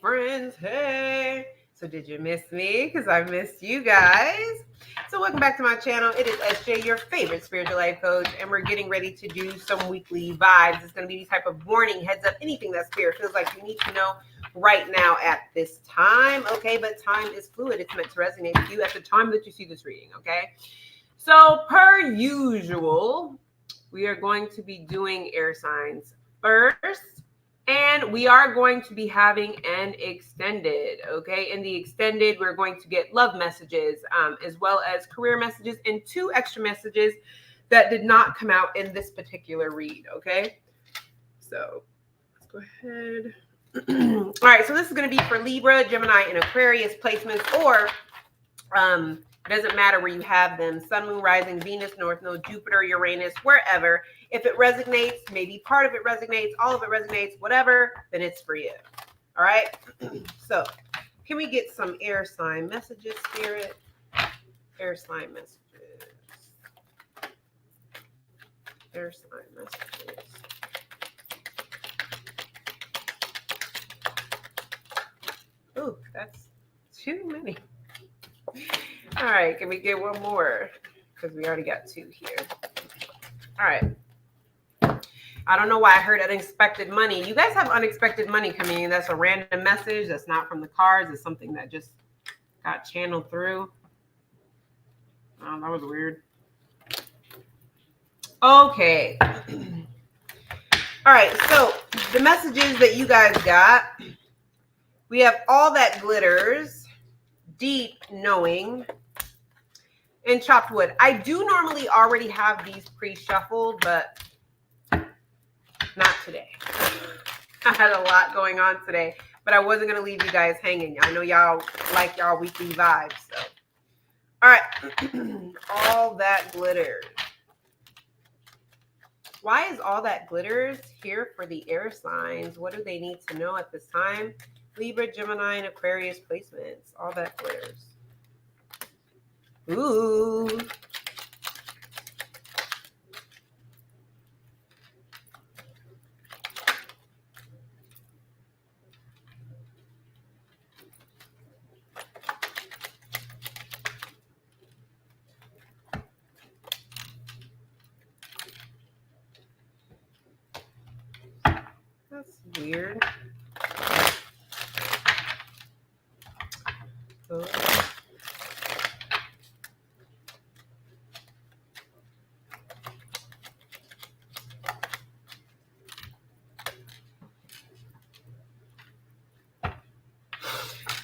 friends, hey. So did you miss me? Because I missed you guys. So welcome back to my channel. It is SJ, your favorite spiritual life coach, and we're getting ready to do some weekly vibes. It's going to be these type of warning, heads up, anything that spirit feels like you need to know right now at this time, okay? But time is fluid. It's meant to resonate with you at the time that you see this reading, okay? So per usual, we are going to be doing air signs first. And we are going to be having an extended, okay? In the extended, we're going to get love messages as well as career messages and 2 extra messages that did not come out in this particular read, okay? So let's go ahead. All right, so this is going to be for Libra, Gemini, and Aquarius placements, or it doesn't matter where you have them, Sun, Moon, Rising, Venus, North Node, Jupiter, Uranus, wherever. If it resonates, maybe part of it resonates, all of it resonates, whatever, then it's for you. All right? So can we get some air sign messages, Spirit? Air sign messages. Air sign messages. Ooh, that's too many. All right, can we get one more? Because we already got 2 here. All right. I don't know why I heard unexpected money. You guys have unexpected money coming in. That's a random message. That's not from the cards. It's something that just got channeled through. Oh, that was weird. Okay. All right. So the messages that you guys got, we have all that glitters, deep knowing, and chopped wood. I do normally already have these pre-shuffled, but not today. I had a lot going on today, but I wasn't going to leave you guys hanging. I know y'all like y'all weekly vibes. So, all right. All that glitters. Why is all that glitters here for the air signs? What do they need to know at this time? Libra, Gemini, and Aquarius placements. All that glitters. Ooh. That's weird. Oh.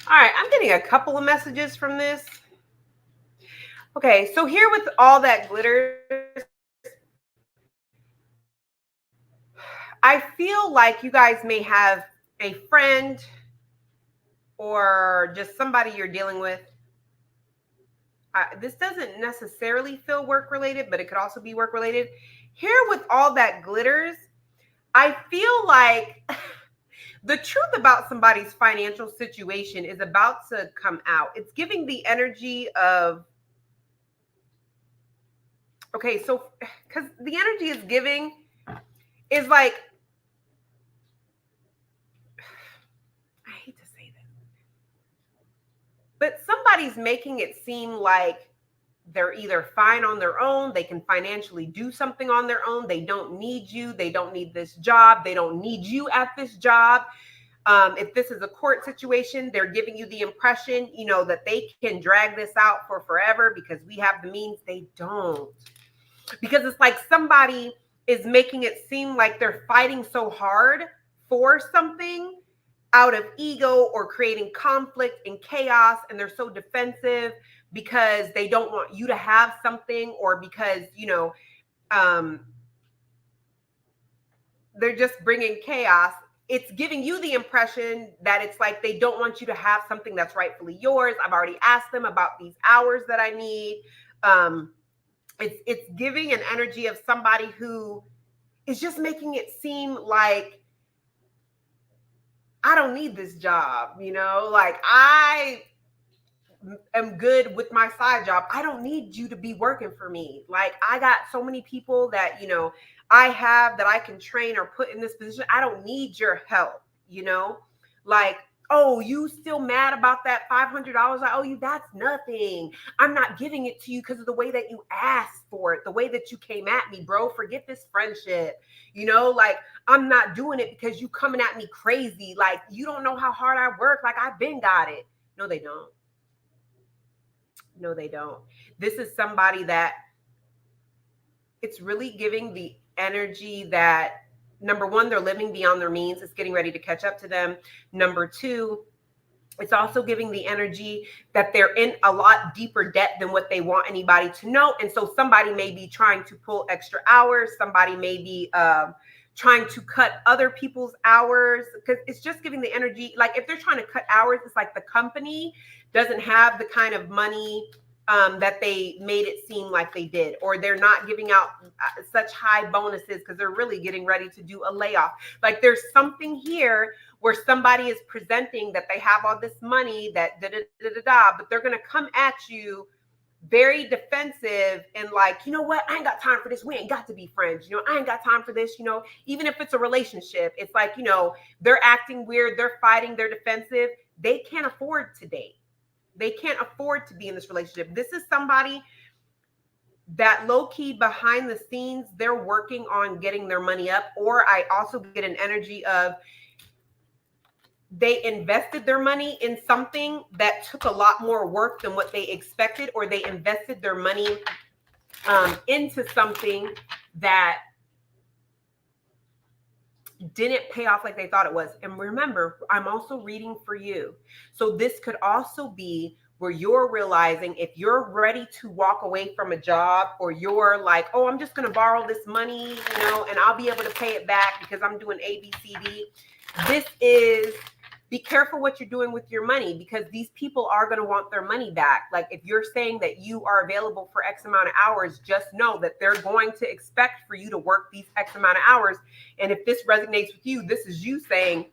All right, I'm getting a couple of messages from this. Okay, so here with all that glitters, I feel like you guys may have a friend or just somebody you're dealing with. This doesn't necessarily feel work related, but it could also be work related. Here with all that glitters, I feel like the truth about somebody's financial situation is about to come out. It's giving the energy of, okay, so because the energy is giving is like, I hate to say this, but somebody's making it seem like they're either fine on their own, they can financially do something on their own, they don't need you, they don't need this job, they don't need you at this job. If this is a court situation, they're giving you the impression, you know, that they can drag this out for forever because we have the means. They don't. Because it's like somebody is making it seem like they're fighting so hard for something out of ego or creating conflict and chaos, and they're so defensive because they don't want you to have something, or because, you know, they're just bringing chaos. It's giving you the impression that it's like they don't want you to have something that's rightfully yours. I've already asked them about these hours that I need. It's giving an energy of somebody who is just making it seem like, I don't need this job, you know, like I am good with my side job. I don't need you to be working for me. Like I got so many people that, you know, I have that I can train or put in this position. I don't need your help, you know? Like Oh, you still mad about that $500 I owe you? That's nothing. I'm not giving it to you because of the way that you asked for it, the way that you came at me, bro. Forget this friendship. Like I'm not doing it because you coming at me crazy. Like you don't know how hard I work. Like I've been got it. No, they don't. No, they don't. This is somebody that it's really giving the energy that number one, they're living beyond their means. It's getting ready to catch up to them. Number two, it's also giving the energy that they're in a lot deeper debt than what they want anybody to know. And so somebody may be trying to pull extra hours. Somebody may be trying to cut other people's hours because it's just giving the energy. Like if they're trying to cut hours, it's like the company doesn't have the kind of money that they made it seem like they did, or they're not giving out such high bonuses because they're really getting ready to do a layoff. Like there's something here where somebody is presenting that they have all this money that but they're going to come at you very defensive and like, you know what? I ain't got time for this. We ain't got to be friends. I ain't got time for this. Even if it's a relationship, it's like, they're acting weird. They're fighting. They're defensive. They can't afford to date. They can't afford to be in this relationship. This is somebody that low key behind the scenes, they're working on getting their money up. Or I also get an energy of they invested their money in something that took a lot more work than what they expected, or they invested their money into something that didn't pay off like they thought it was. And remember, I'm also reading for you. So this could also be where you're realizing if you're ready to walk away from a job, or you're like, oh, I'm just going to borrow this money, and I'll be able to pay it back because I'm doing A, B, C, D. This is, be careful what you're doing with your money, because these people are going to want their money back. Like if you're saying that you are available for X amount of hours, just know that they're going to expect for you to work these X amount of hours. And if this resonates with you, this is you saying,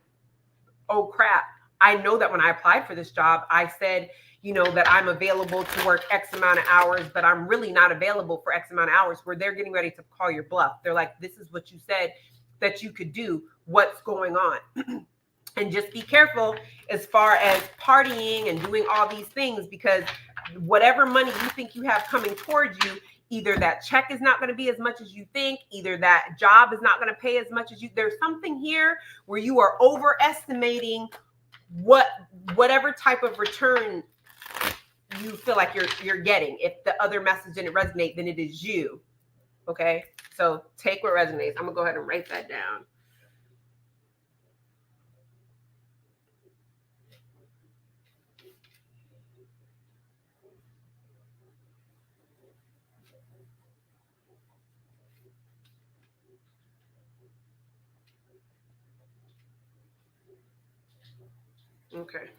oh crap, I know that when I applied for this job, I said, that I'm available to work X amount of hours, but I'm really not available for X amount of hours, where they're getting ready to call your bluff. They're like, this is what you said that you could do. What's going on? And just be careful as far as partying and doing all these things, because whatever money you think you have coming towards you, either that check is not going to be as much as you think, either that job is not going to pay as much as you. There's something here where you are overestimating whatever type of return you feel like you're getting. If the other message didn't resonate, then it is you. Okay? So take what resonates. I'm going to go ahead and write that down. Okay.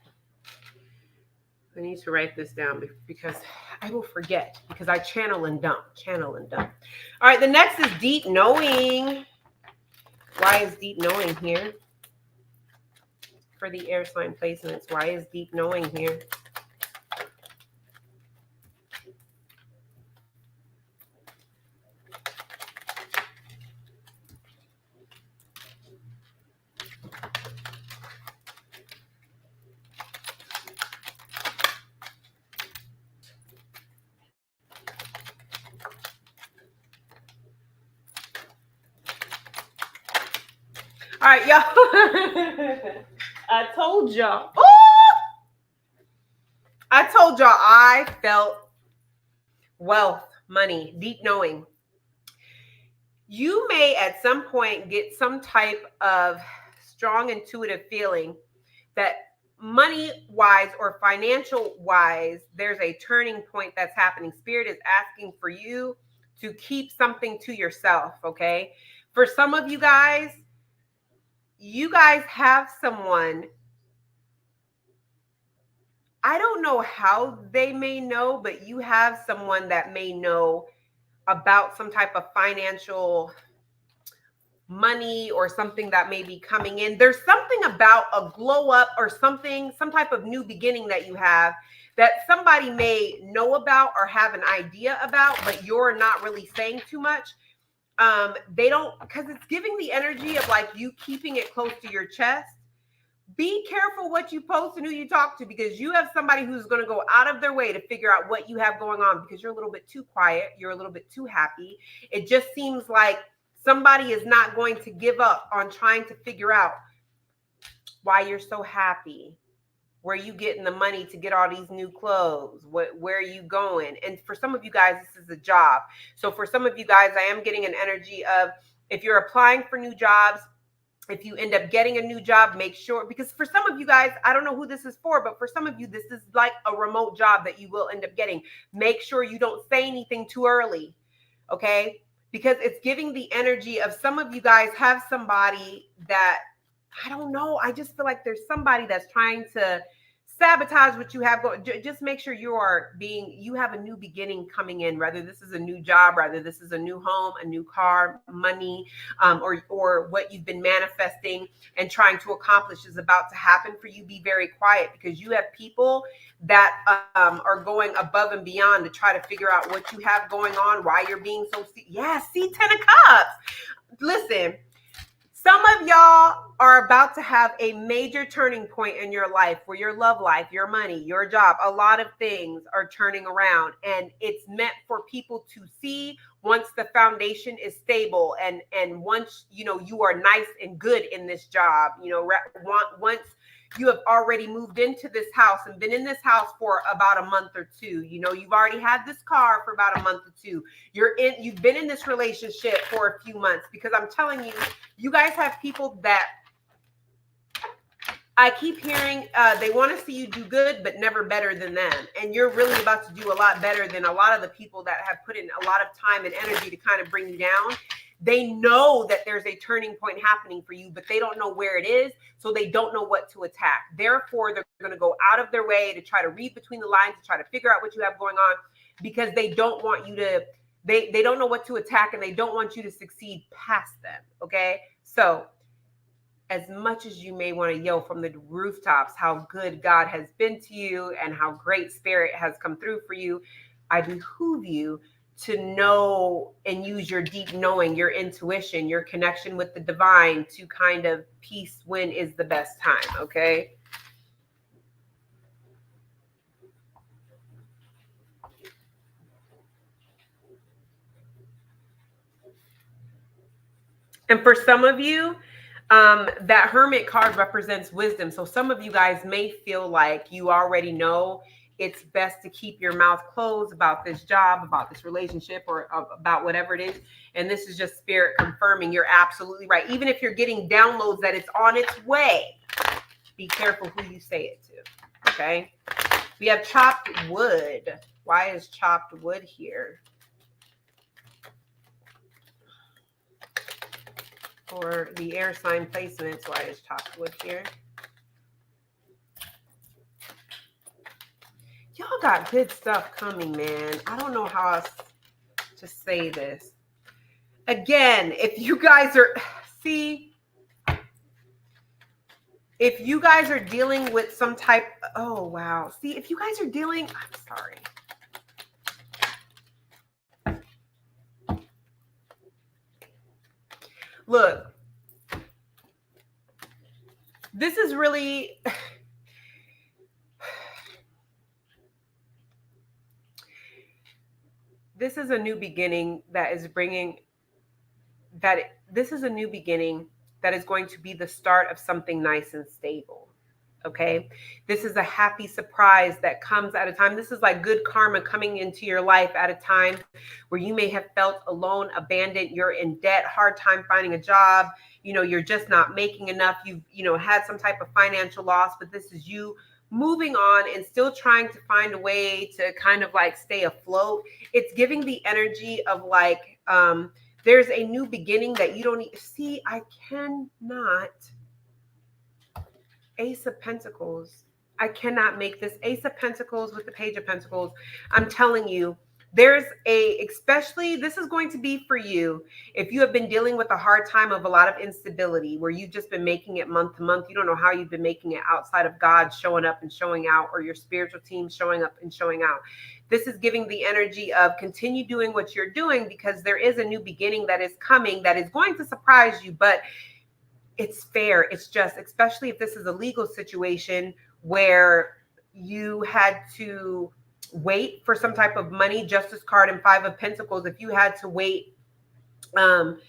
I need to write this down because I will forget, because I channel and dump. All right, the next is deep knowing. Why is deep knowing here? For the air sign placements, why is deep knowing here? All right, y'all. I told y'all. I felt wealth, money, deep knowing. You may at some point get some type of strong intuitive feeling that money wise or financial wise, there's a turning point that's happening. Spirit is asking for you to keep something to yourself. Okay. For some of you guys have someone, I don't know how they may know, but you have someone that may know about some type of financial money or something that may be coming in. There's something about a glow up or something, some type of new beginning that you have that somebody may know about or have an idea about, but you're not really saying too much. They don't, because it's giving the energy of like you keeping it close to your chest. Be careful what you post and who you talk to, because you have somebody who's going to go out of their way to figure out what you have going on, because you're a little bit too quiet. You're a little bit too happy. It just seems like somebody is not going to give up on trying to figure out why you're so happy. Where you getting the money to get all these new clothes? Where are you going? And for some of you guys, this is a job. So for some of you guys, I am getting an energy of, if you're applying for new jobs, if you end up getting a new job, make sure, because for some of you guys, I don't know who this is for, but for some of you, this is like a remote job that you will end up getting. Make sure you don't say anything too early, okay? Because it's giving the energy of, some of you guys have somebody that, I don't know, I just feel like there's somebody that's trying to sabotage what you have going. Just make sure you have a new beginning coming in, whether this is a new job, whether this is a new home, a new car, money, or what you've been manifesting and trying to accomplish is about to happen for you. Be very quiet, because you have people that are going above and beyond to try to figure out what you have going on, why you're being so, see 10 of Cups. Listen, some of y'all are about to have a major turning point in your life, where your love life, your money, your job, a lot of things are turning around, and it's meant for people to see once the foundation is stable, and once you are nice and good in this job, once you have already moved into this house and been in this house for about a month or two. You've already had this car for about a month or two. You've been in this relationship for a few months, because I'm telling you, you guys have people that I keep hearing they want to see you do good, but never better than them. And you're really about to do a lot better than a lot of the people that have put in a lot of time and energy to kind of bring you down. They know that there's a turning point happening for you, but they don't know where it is. So they don't know what to attack. Therefore, they're going to go out of their way to try to read between the lines, to try to figure out what you have going on, because they don't want you to, they don't know what to attack, and they don't want you to succeed past them. Okay. So as much as you may want to yell from the rooftops how good God has been to you and how great Spirit has come through for you, I behoove you to know and use your deep knowing, your intuition, your connection with the divine to kind of piece when is the best time, okay? And for some of you, that Hermit card represents wisdom. So some of you guys may feel like you already know it's best to keep your mouth closed about this job, about this relationship, or about whatever it is. And this is just Spirit confirming you're absolutely right. Even if you're getting downloads that it's on its way, be careful who you say it to, okay? We have chopped wood. Why is chopped wood here? For the air sign placements, why is chopped wood here? Y'all got good stuff coming, man. I don't know how else to say this. Again, if you guys are, if you guys are dealing with some type, oh, wow. See, if you guys are dealing, I'm sorry. Look, this is really, this is a new beginning that is bringing, this is a new beginning that is going to be the start of something nice and stable. Okay. This is a happy surprise that comes at a time. This is like good karma coming into your life at a time where you may have felt alone, abandoned, you're in debt, hard time finding a job, you're just not making enough. You've, had some type of financial loss, but this is you moving on and still trying to find a way to kind of like stay afloat. It's giving the energy of like, there's a new beginning that you don't need. See, I cannot. Ace of Pentacles. I cannot make this. Ace of Pentacles with the Page of Pentacles. I'm telling you, there's especially this is going to be for you if you have been dealing with a hard time of a lot of instability where you've just been making it month to month. You don't know how you've been making it outside of God showing up and showing out, or your spiritual team showing up and showing out. This is giving the energy of continue doing what you're doing, because there is a new beginning that is coming that is going to surprise you. But it's fair. It's just, especially if this is a legal situation where you had to wait for some type of money, Justice card and Five of Pentacles. If you had to wait um,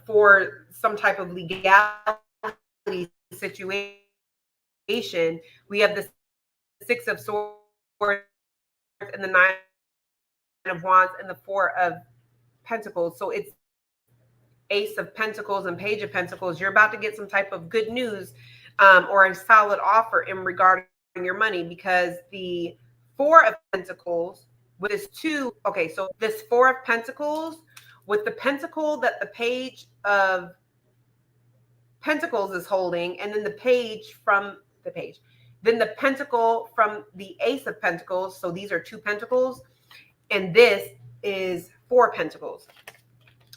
for some type of legality situation, we have the Six of Swords and the Nine of Wands and the Four of Pentacles. So it's Ace of Pentacles and Page of Pentacles. You're about to get some type of good news or a solid offer in regarding your money, because the Four of Pentacles with this two, okay, so this Four of Pentacles with the pentacle that the Page of Pentacles is holding, and then the page from the page, then the pentacle from the Ace of Pentacles. So these are two pentacles, and this is Four Pentacles.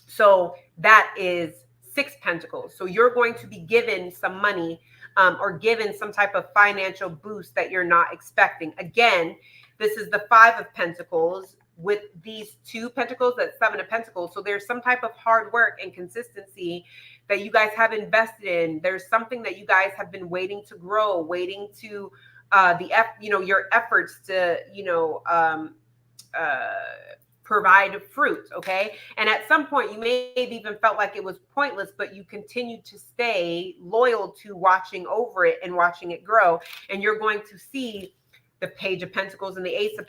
So that is Six Pentacles. So you're going to be given some money or given some type of financial boost that you're not expecting. Again, this is the Five of Pentacles with these two pentacles, that's Seven of Pentacles. So there's some type of hard work and consistency that you guys have invested in. There's something that you guys have been waiting to grow, waiting to your efforts to provide fruit. Okay, and at some point you may have even felt like it was pointless, but you continued to stay loyal to watching over it and watching it grow. And you're going to see the Page of Pentacles and the Ace of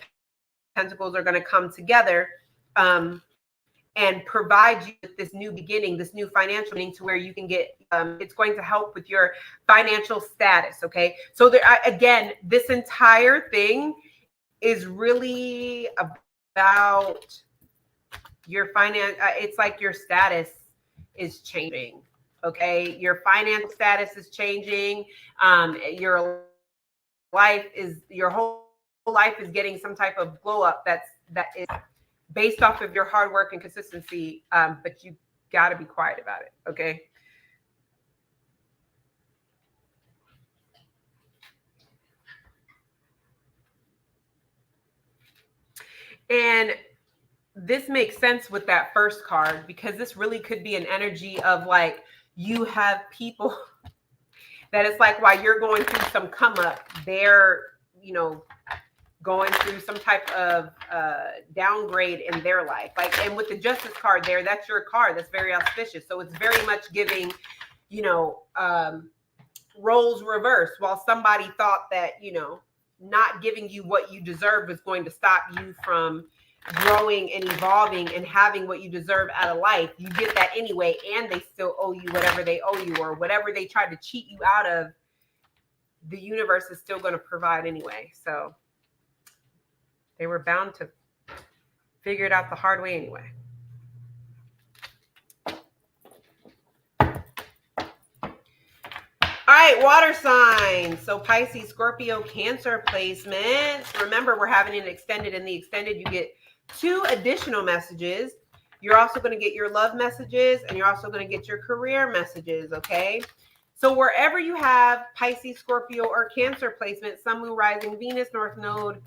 Pentacles are going to come together and provide you with this new beginning, this new financial beginning, to where you can get, it's going to help with your financial status. Okay. So there, again, this entire thing is really about your finance. It's like your status is changing. Okay. Your finance status is changing. Your whole life is getting some type of glow up that is based off of your hard work and consistency, but you got to be quiet about it, okay? And this makes sense with that first card, because this really could be an energy of like, you have people that it's like while you're going through some come up, they're, going through some type of downgrade in their life. Like, and with the Justice card there, that's your card. That's very auspicious. So it's very much giving, roles reversed. While somebody thought that, not giving you what you deserve was going to stop you from growing and evolving and having what you deserve out of life, you get that anyway, and they still owe you whatever they owe you, or whatever they tried to cheat you out of, the universe is still going to provide anyway. So they were bound to figure it out the hard way anyway. All right, water signs. So Pisces, Scorpio, Cancer placements. Remember, we're having an extended. In the extended, you get 2 additional messages. You're also going to get your love messages, and you're also going to get your career messages, okay? So wherever you have Pisces, Scorpio, or Cancer placement, Sun, Moon, Rising, Venus, North Node,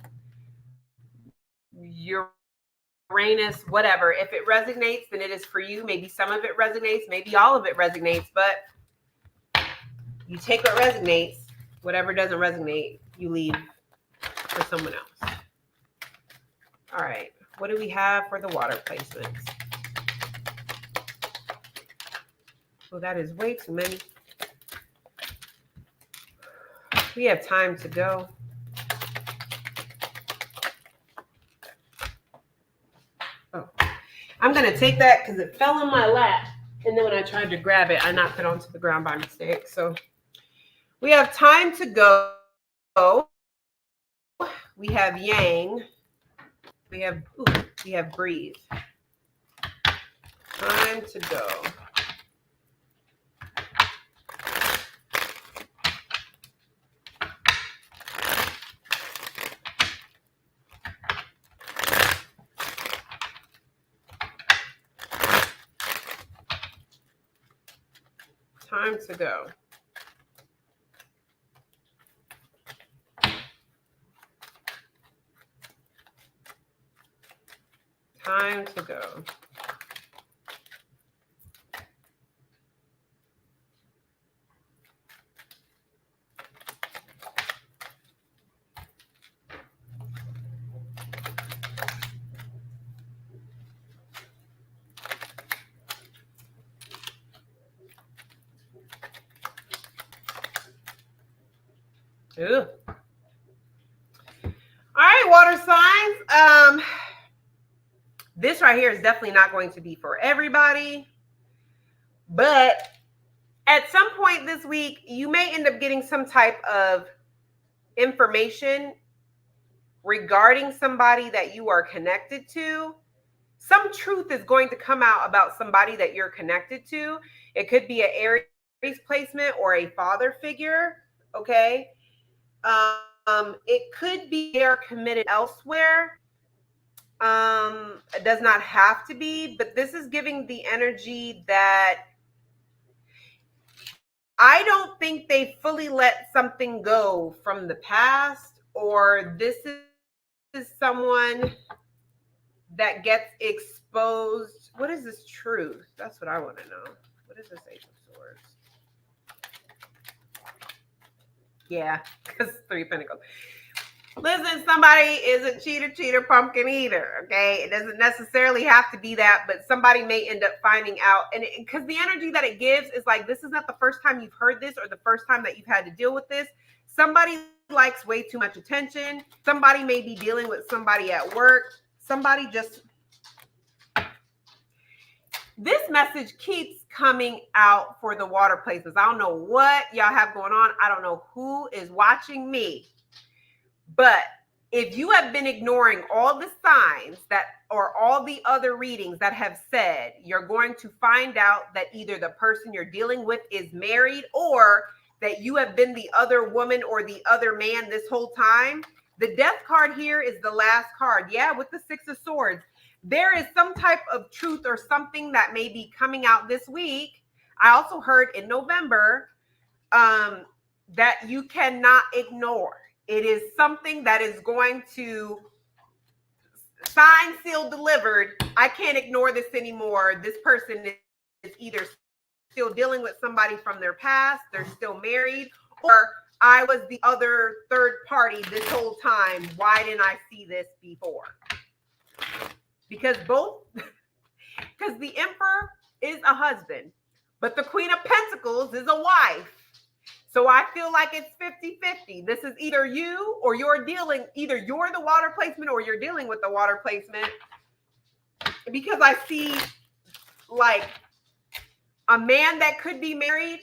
Uranus, whatever. If it resonates, then it is for you. Maybe some of it resonates, maybe all of it resonates, but you take what resonates. Whatever doesn't resonate, you leave for someone else. All right. What do we have for the water placements? Well, that is way too many. We have time to go. Oh, I'm going to take that because it fell in my lap. And then when I tried to grab it, I knocked it onto the ground by mistake. So we have time to go. We have Yang. We have breathe. Time to go. Time to go. Time to go. Ew. All right, water signs. This right here is definitely not going to be for everybody, but at some point this week, you may end up getting some type of information regarding somebody that you are connected to. Some truth is going to come out about somebody that you're connected to. It could be an Aries placement or a father figure, okay? It could be they're committed elsewhere. It does not have to be, but this is giving the energy that I don't think they fully let something go from the past, or this is someone that gets exposed. What is this truth? That's what I want to know. What is this Ace of Swords? Yeah, because 3 of Pentacles. Listen, somebody is a cheater, pumpkin eater, okay? It doesn't necessarily have to be that, but somebody may end up finding out. And because the energy that it gives is like, this is not the first time you've heard this or the first time that you've had to deal with this. Somebody likes way too much attention. Somebody may be dealing with somebody at work. Somebody just... This message keeps coming out for the water placements. I don't know what y'all have going on. I don't know who is watching me. But if you have been ignoring all the signs that, or all the other readings that have said you're going to find out that either the person you're dealing with is married, or that you have been the other woman or the other man this whole time, the Death card here is the last card. Yeah, with the 6 of Swords. There is some type of truth or something that may be coming out this week. I also heard in November that you cannot ignore. It is something that is going to sign, sealed, delivered. I can't ignore this anymore. This person is either still dealing with somebody from their past, they're still married, or I was the other third party this whole time. Why didn't I see this before? Because the Emperor is a husband, but the Queen of Pentacles is a wife. So I feel like it's 50-50. This is either you or either you're the water placement or you're dealing with the water placement. Because I see like a man that could be married,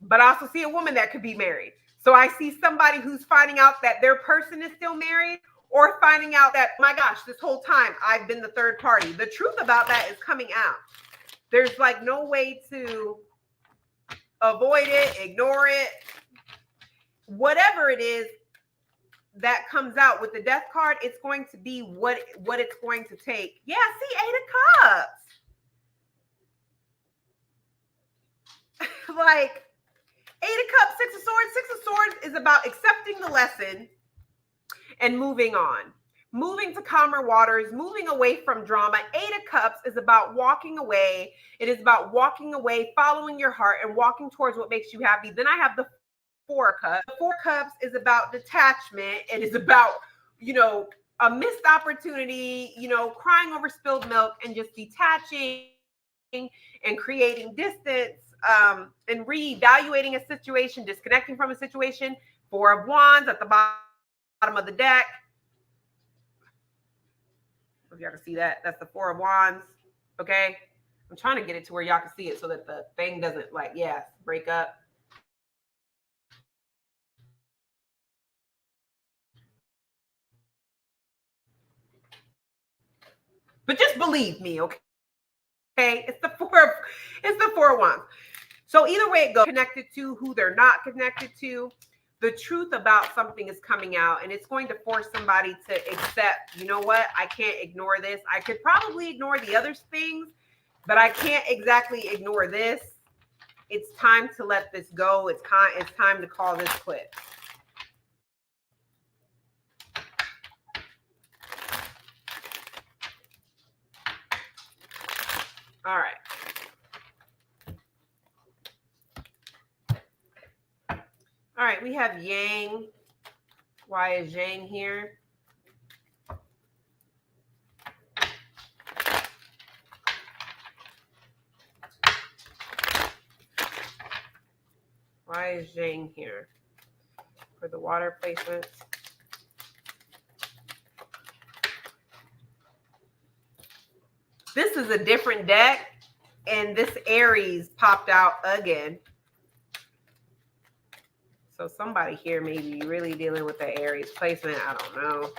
but I also see a woman that could be married. So I see somebody who's finding out that their person is still married, or finding out that, my gosh, this whole time I've been the third party. The truth about that is coming out. There's like no way to avoid it, ignore it, whatever it is that comes out with the Death card. It's going to be what it's going to take. Yeah, see, 8 of Cups. Like 8 of Cups, 6 of Swords. 6 of Swords is about accepting the lesson and moving on. Moving to calmer waters, moving away from drama. 8 of Cups is about walking away. It is about walking away, following your heart, and walking towards what makes you happy. Then I have the 4 of Cups. The 4 of Cups is about detachment. It is about, a missed opportunity, crying over spilled milk and just detaching and creating distance, and reevaluating a situation, disconnecting from a situation. 4 of Wands at the bottom of the deck. If y'all can see that, that's the 4 of Wands. Okay, I'm trying to get it to where y'all can see it so that the thing doesn't break up. But just believe me, okay? It's the 4 of Wands. So either way it goes, connected to, who they're not connected to, the truth about something is coming out, and it's going to force somebody to accept, you know what, I can't ignore this. I could probably ignore the other things, but I can't exactly ignore this. It's time to let this go. It's time to call this quits. All right. All right, we have Yang. Why is Yang here? Why is Yang here? for the water placements. This is a different deck, and this Aries popped out again. So somebody here may be really dealing with the Aries placement. I don't know.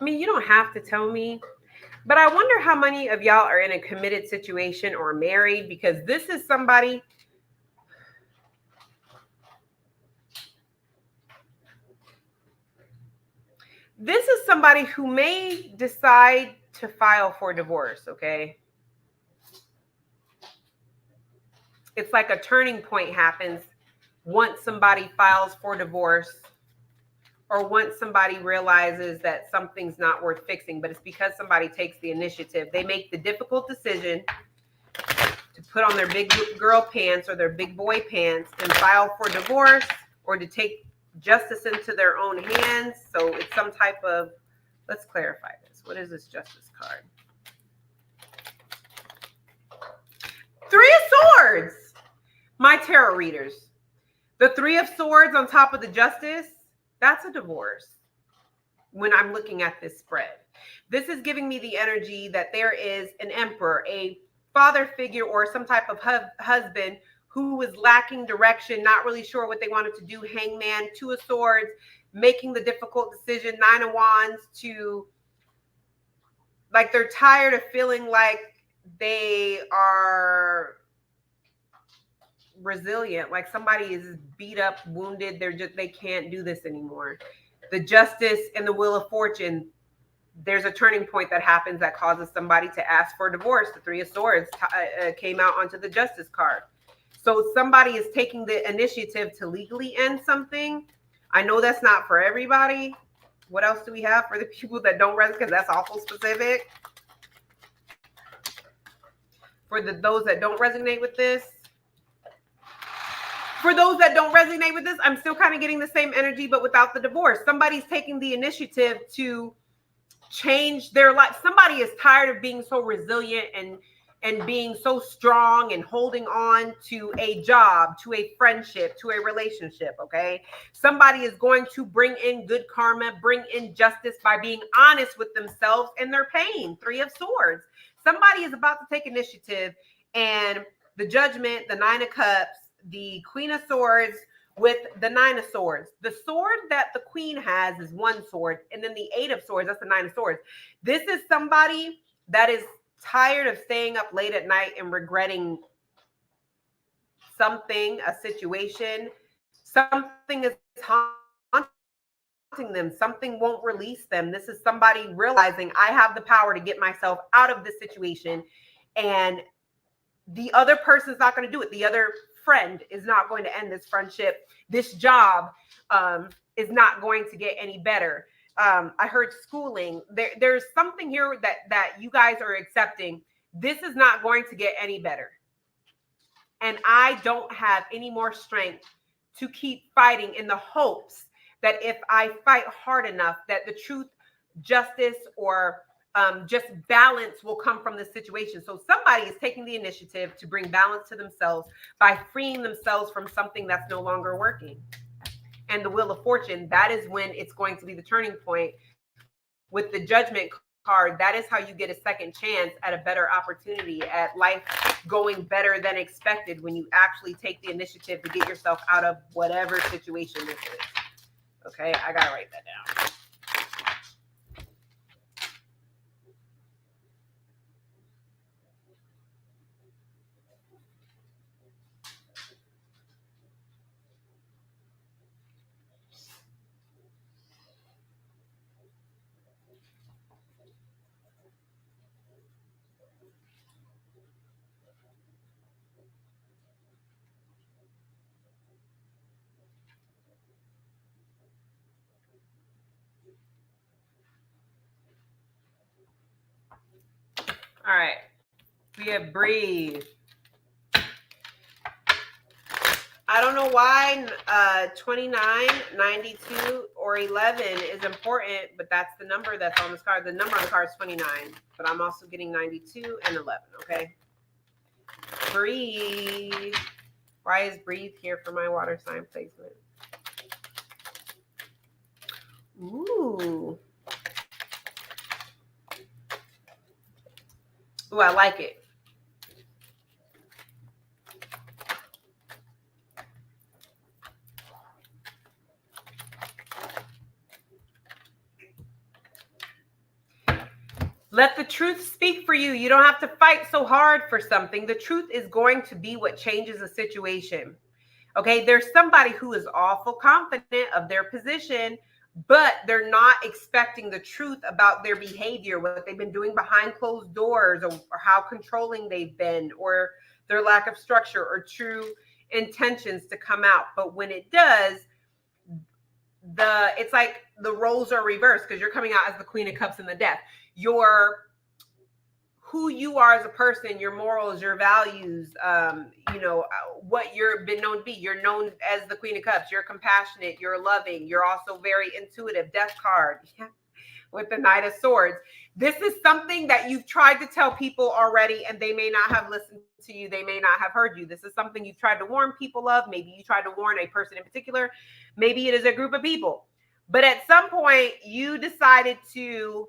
I mean, you don't have to tell me, but I wonder how many of y'all are in a committed situation or married, because this is somebody. This is somebody who may decide to file for divorce, okay? It's like a turning point happens once somebody files for divorce, or once somebody realizes that something's not worth fixing, but it's because somebody takes the initiative. They make the difficult decision to put on their big girl pants or their big boy pants and file for divorce, or to take justice into their own hands. So it's some type of, let's clarify this. What is this justice card? Three of Swords. My tarot readers. The Three of Swords on top of the Justice, that's a divorce when I'm looking at this spread. This is giving me the energy that there is an emperor, a father figure, or some type of husband who was lacking direction, not really sure what they wanted to do. Hangman, Two of Swords, making the difficult decision. Nine of Wands, to, like, they're tired of feeling like they are resilient, like somebody is beat up, wounded, they can't do this anymore. The Justice and the Wheel of Fortune, there's a turning point that happens that causes somebody to ask for divorce. The Three of Swords came out onto the Justice card. So somebody is taking the initiative to legally end something. I know that's not for everybody. What else do we have for the people that don't resonate? Because that's awful specific. For those that don't resonate with this, for those that don't resonate with this, I'm still kind of getting the same energy, but without the divorce. Somebody's taking the initiative to change their life. Somebody is tired of being so resilient and being so strong and holding on to a job, to a friendship, to a relationship, okay? Somebody is going to bring in good karma, bring in justice by being honest with themselves and their pain. Three of Swords. Somebody is about to take initiative, and the Judgment, the Nine of Cups, the Queen of Swords with the Nine of Swords. The sword that the Queen has is one sword, and then the Eight of Swords, that's the Nine of Swords. This is somebody that is tired of staying up late at night and regretting something, a situation. Something is haunting them. Something won't release them. This is somebody realizing, I have the power to get myself out of this situation, and the other person's not going to do it. The other friend is not going to end this friendship. This job is not going to get any better. I heard schooling. There's something here that you guys are accepting. This is not going to get any better. And I don't have any more strength to keep fighting, in the hopes that if I fight hard enough, that the truth, justice, or just balance will come from this situation. So somebody is taking the initiative to bring balance to themselves by freeing themselves from something that's no longer working. And the Wheel of Fortune, that is when it's going to be the turning point. With the Judgment card, that is how you get a second chance at a better opportunity, at life going better than expected, when you actually take the initiative to get yourself out of whatever situation this is. Okay, I gotta write that down. All right, we have Breathe. I don't know why 29, 92, or or 11 is important, but that's the number that's on this card. The number on the card is 29, but I'm also getting 92 and 11, okay? Breathe. Why is breathe here for my water sign placement? Ooh. Ooh, I like it. Let the truth speak for you. You don't have to fight so hard for something. The truth is going to be what changes a situation. Okay, there's somebody who is awful confident of their position, but they're not expecting the truth about their behavior, what they've been doing behind closed doors, or how controlling they've been, or their lack of structure or true intentions to come out. But when it does, it's like the roles are reversed, because you're coming out as the Queen of Cups and the Death. Who you are as a person, your morals, your values, what you've been known to be. You're known as the Queen of Cups. You're compassionate. You're loving. You're also very intuitive. Death card with the Knight of Swords. This is something that you've tried to tell people already, and they may not have listened to you. They may not have heard you. This is something you've tried to warn people of. Maybe you tried to warn a person in particular. Maybe it is a group of people. But at some point, you decided to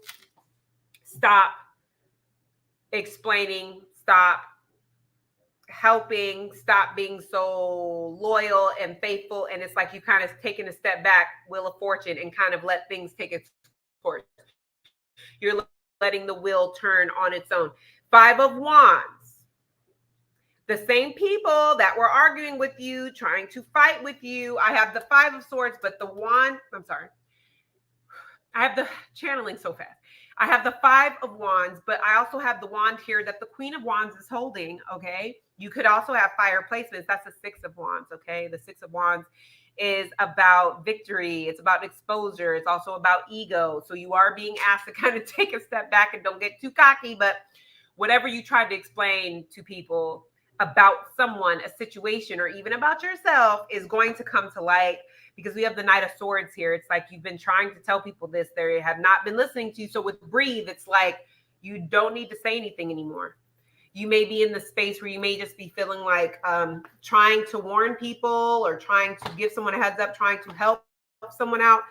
stop explaining, stop helping, stop being so loyal and faithful. And it's like you kind of taken a step back, Wheel of Fortune, and kind of let things take its course. You're letting the wheel turn on its own. Five of Wands. The same people that were arguing with you, trying to fight with you. I have the Five of Swords, but the wand, I'm sorry. I have the channeling so fast. I have the Five of Wands, but I also have the wand here that the Queen of Wands is holding, okay? You could also have fire placements. That's the Six of Wands, okay? The Six of Wands is about victory. It's about exposure. It's also about ego. So you are being asked to kind of take a step back and don't get too cocky, but whatever you try to explain to people about someone, a situation, or even about yourself is going to come to light, because we have the Knight of Swords here. It's like you've been trying to tell people this. They have not been listening to you. So with breathe, it's like you don't need to say anything anymore. You may be in the space where you may just be feeling like trying to warn people or trying to give someone a heads up, trying to help someone out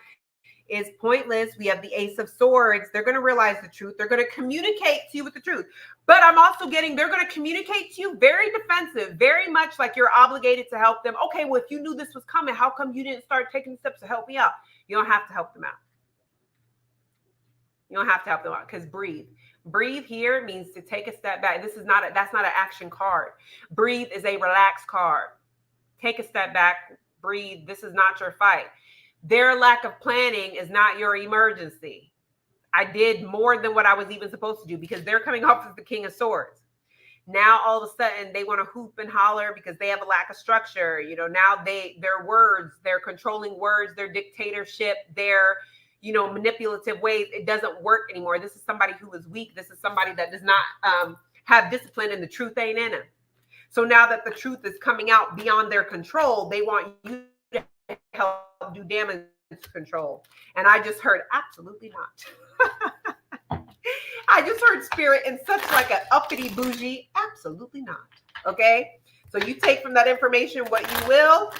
is pointless. We have the Ace of Swords. They're going to realize the truth. They're going to communicate to you with the truth. But I'm also getting, they're going to communicate to you very defensive, very much like you're obligated to help them. Okay, well, if you knew this was coming, how come you didn't start taking steps to help me out? You don't have to help them out. You don't have to help them out, because breathe. Breathe here means to take a step back. That's not an action card. Breathe is a relaxed card. Take a step back, breathe. This is not your fight. Their lack of planning is not your emergency. I did more than what I was even supposed to do, because they're coming off as the King of Swords. Now, all of a sudden, they want to hoop and holler because they have a lack of structure. Now their words, their controlling words, their dictatorship, their, manipulative ways, it doesn't work anymore. This is somebody who is weak. This is somebody that does not have discipline, and the truth ain't in them. So now that the truth is coming out beyond their control, they want you to help do damage control. And I just heard absolutely not. I just heard spirit in such like an uppity bougie. Absolutely not. Okay. So you take from that information what you will,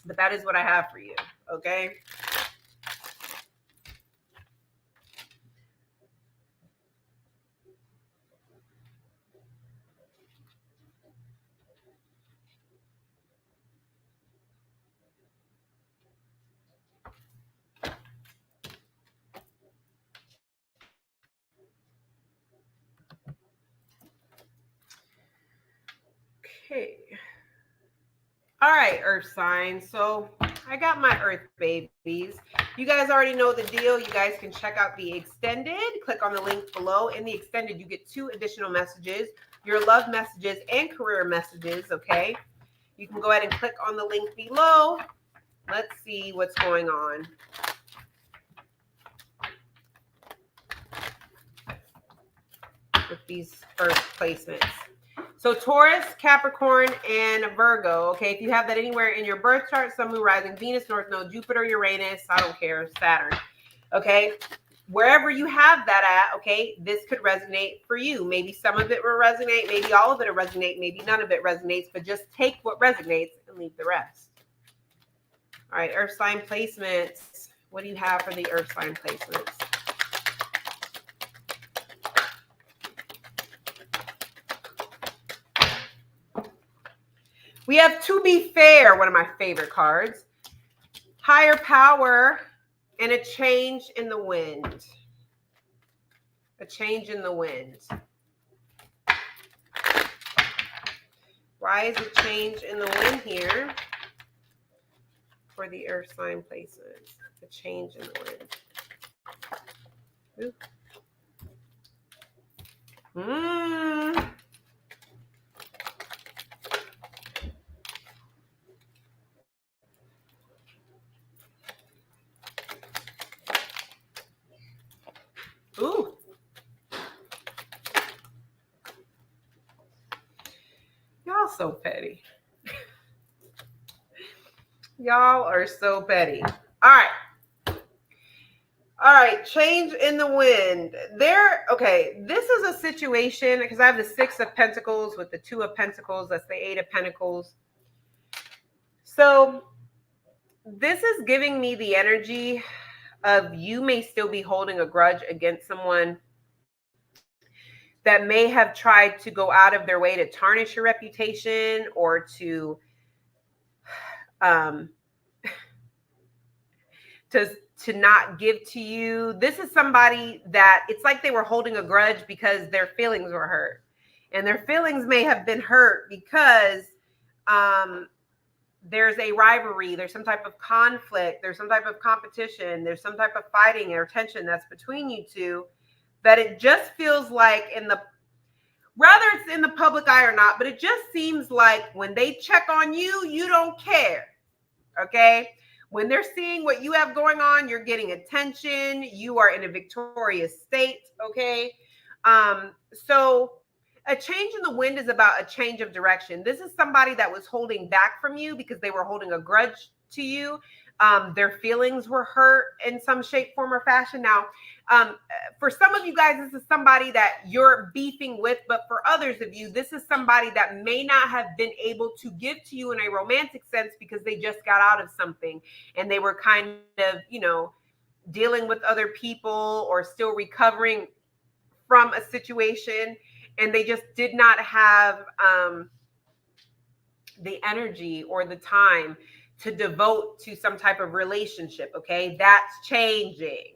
but that is what I have for you. Okay. Okay. All right, Earth signs. So I got my Earth babies. You guys already know the deal. You guys can check out the extended. Click on the link below. In the extended, you get 2 additional messages, your love messages and career messages, okay? You can go ahead and click on the link below. Let's see what's going on. With these Earth placements. So Taurus, Capricorn, and Virgo. Okay, if you have that anywhere in your birth chart, Sun, Moon, Rising, Venus, North Node, Jupiter, Uranus, I don't care, Saturn. Okay, wherever you have that at, okay, this could resonate for you. Maybe some of it will resonate, maybe all of it will resonate, maybe none of it resonates, but just take what resonates and leave the rest. All right, earth sign placements. What do you have for the earth sign placements? We have To Be Fair, one of my favorite cards. Higher power and a change in the wind. A change in the wind. Why is a change in the wind here for the earth sign placements? A change in the wind. Ooh. Ooh. Y'all so petty. Y'all are so petty. All right. All right, change in the wind. Okay, this is a situation, because I have the 6 of Pentacles with the 2 of Pentacles. That's the 8 of Pentacles. So this is giving me the energy of you may still be holding a grudge against someone that may have tried to go out of their way to tarnish your reputation or to not give to you. This is somebody that it's like they were holding a grudge because their feelings were hurt. And their feelings may have been hurt because there's a rivalry, there's some type of conflict, there's some type of competition, there's some type of fighting or tension that's between you two, that it just feels like whether it's in the public eye or not, but it just seems like when they check on you, you don't care. Okay? When they're seeing what you have going on, you're getting attention, you are in a victorious state, okay? So a change in the wind is about a change of direction. This is somebody that was holding back from you because they were holding a grudge to you. Their feelings were hurt in some shape, form, or fashion. Now, for some of you guys, this is somebody that you're beefing with, but for others of you, this is somebody that may not have been able to give to you in a romantic sense because they just got out of something and they were kind of, dealing with other people or still recovering from a situation, and they just did not have the energy or the time to devote to some type of relationship. Okay, that's changing.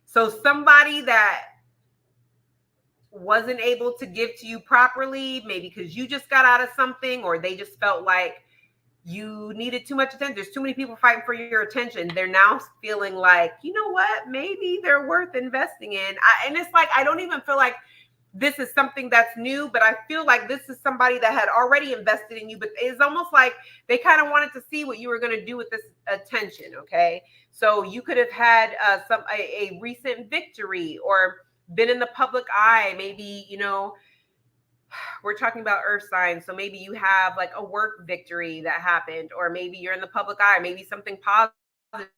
So somebody that wasn't able to give to you properly, maybe because you just got out of something, or they just felt like you needed too much attention. There's too many people fighting for your attention. They're now feeling like, you know what, maybe they're worth investing in. And it's like, I don't even feel like this is something that's new, but I feel like this is somebody that had already invested in you, but it's almost like they kind of wanted to see what you were going to do with this attention. Okay. So you could have had a recent victory or been in the public eye. Maybe, we're talking about earth signs. So maybe you have like a work victory that happened, or maybe you're in the public eye. Maybe something positive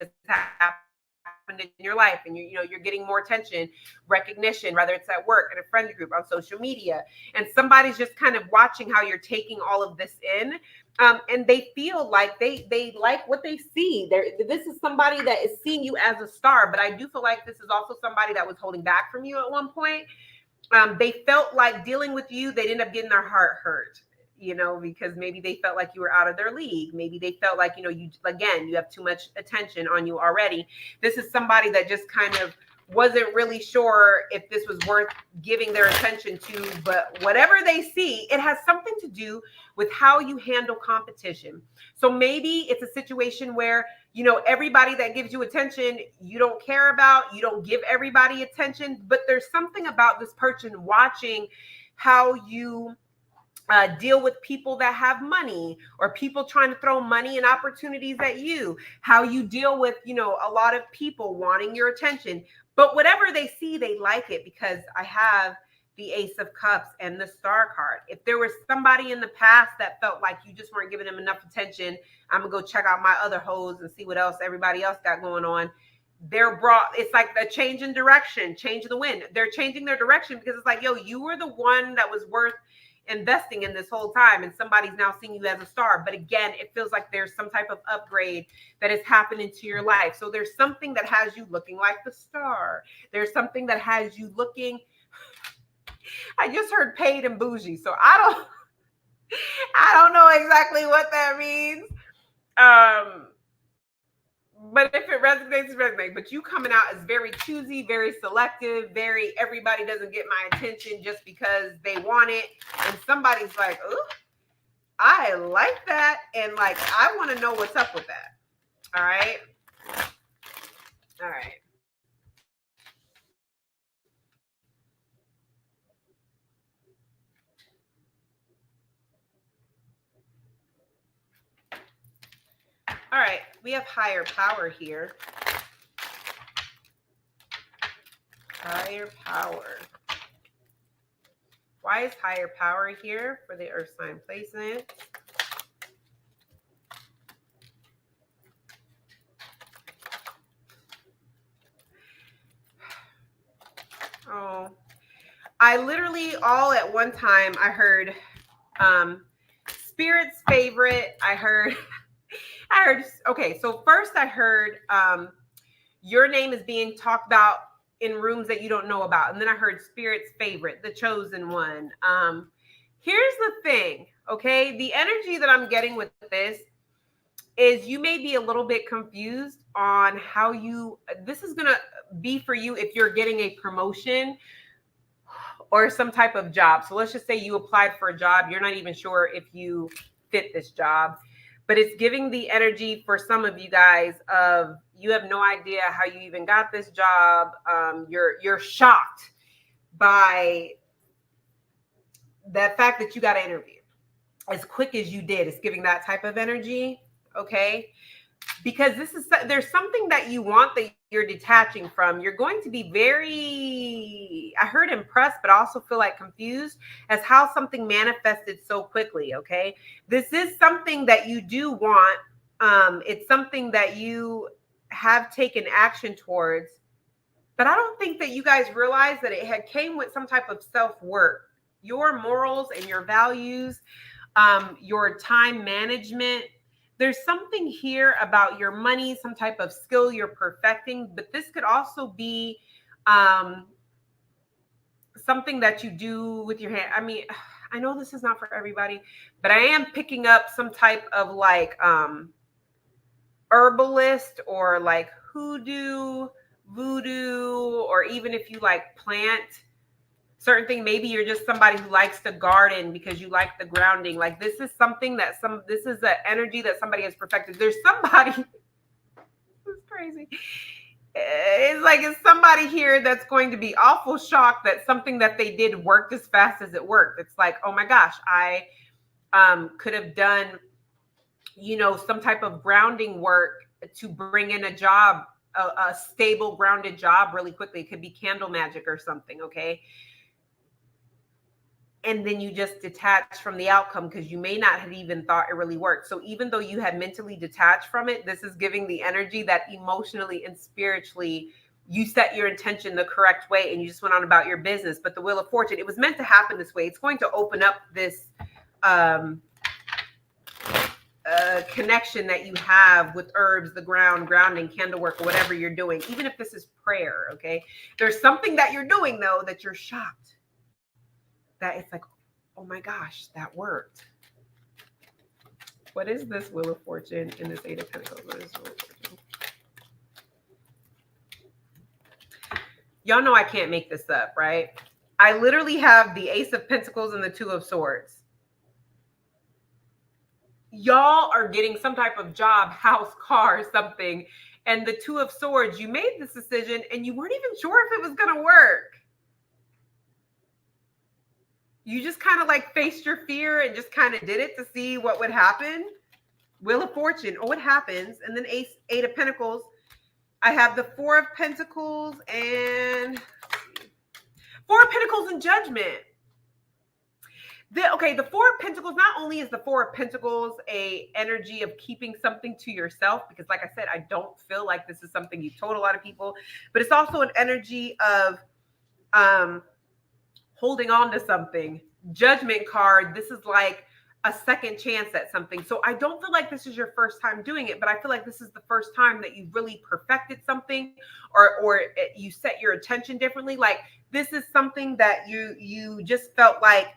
has happened in your life, and you're getting more attention, recognition, whether it's at work, in a friend group, on social media, and somebody's just kind of watching how you're taking all of this in, and they feel like they like what they see. This is somebody that is seeing you as a star, but I do feel like this is also somebody that was holding back from you at one point. They felt like dealing with you, they'd end up getting their heart hurt, because maybe they felt like you were out of their league. Maybe they felt like, you have too much attention on you already. This is somebody that just kind of wasn't really sure if this was worth giving their attention to, but whatever they see, it has something to do with how you handle competition. So maybe it's a situation where, everybody that gives you attention, you don't care about, you don't give everybody attention, but there's something about this person watching how you deal with people that have money, or people trying to throw money and opportunities at you, how you deal with, a lot of people wanting your attention. But whatever they see, they like it, because I have the Ace of Cups and the Star card. If there was somebody in the past that felt like you just weren't giving them enough attention, I'm gonna go check out my other hoes and see what else everybody else got going on. It's like a change in direction, change in the wind. They're changing their direction because it's like, yo, you were the one that was worth investing in this whole time, and somebody's now seeing you as a star. But again, it feels like there's some type of upgrade that is happening to your life. So there's something that has you looking like the star. There's something that has you looking. I just heard paid and bougie, so I don't know exactly what that means. But if it resonates, it resonates. But you coming out as very choosy, very selective, very everybody doesn't get my attention just because they want it. And somebody's like, oh, I like that. And like, I want to know what's up with that. All right. All right. All right. We have higher power here. Higher power. Why is higher power here for the earth sign placement? Oh, I literally all at one time I heard Spirit's favorite. I heard okay, so first I heard your name is being talked about in rooms that you don't know about. And then I heard Spirit's favorite, the chosen one. Here's the thing, okay? The energy that I'm getting with this is you may be a little bit confused on how this is going to be for you if you're getting a promotion or some type of job. So let's just say you applied for a job. You're not even sure if you fit this job, but it's giving the energy for some of you guys of you have no idea how you even got this job. You're shocked by the fact that you got an interview as quick as you did. It's giving that type of energy, okay? Because there's something that you want that you're detaching from. You're going to be very, I heard impressed, but also feel like confused as how something manifested so quickly, okay? This is something that you do want. It's something that you have taken action towards, but I don't think that you guys realize that it had came with some type of self-work. Your morals and your values, your time management. There's something here about your money, some type of skill you're perfecting, but this could also be something that you do with your hand. I mean, I know this is not for everybody, but I am picking up some type of like herbalist or like hoodoo, voodoo, or even if you like plant certain thing, maybe you're just somebody who likes to garden because you like the grounding. Like this is something that this is the energy that somebody has perfected. There's somebody, this is crazy. It's like it's somebody here that's going to be awful shocked that something that they did worked as fast as it worked. It's like, oh my gosh, I could have done, some type of grounding work to bring in a job, a stable, grounded job really quickly. It could be candle magic or something, okay? And then you just detach from the outcome because you may not have even thought it really worked. So even though you had mentally detached from it, this is giving the energy that emotionally and spiritually you set your intention the correct way and you just went on about your business. But the Wheel of Fortune, it was meant to happen this way. It's going to open up this connection that you have with herbs, the grounding, candle work, or whatever you're doing, even if this is prayer, okay? There's something that you're doing, though, that you're shocked. That it's like, oh my gosh, that worked. What is this Wheel of Fortune in this Eight of Pentacles? What is Wheel of Fortune? Y'all know I can't make this up, right? I literally have the Ace of Pentacles and the Two of Swords. Y'all are getting some type of job, house, car, something. And the Two of Swords, you made this decision and you weren't even sure if it was going to work. You just kind of like faced your fear and just kind of did it to see what would happen. Wheel of Fortune. Oh, what happens? And then Eight of Pentacles. I have the Four of Pentacles and Four of Pentacles and Judgment. The Four of Pentacles, not only is the Four of Pentacles a energy of keeping something to yourself, because like I said, I don't feel like this is something you've told a lot of people, but it's also an energy of holding on to something. Judgment card, this is like a second chance at something. So I don't feel like this is your first time doing it, but I feel like this is the first time that you really perfected something, or you set your attention differently. Like this is something that you just felt like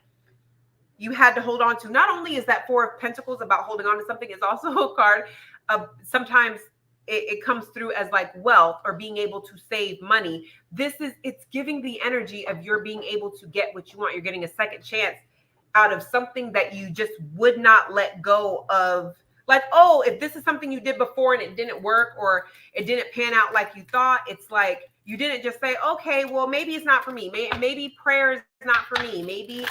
you had to hold on to. Not only is that Four of Pentacles about holding on to something, it's also a card of sometimes it comes through as like wealth or being able to save money. It's giving the energy of you're being able to get what you want. You're getting a second chance out of something that you just would not let go of. Like, oh, if this is something you did before and it didn't work or it didn't pan out like you thought, it's like you didn't just say, okay, well, maybe it's not for me. Maybe prayer is not for me. Maybe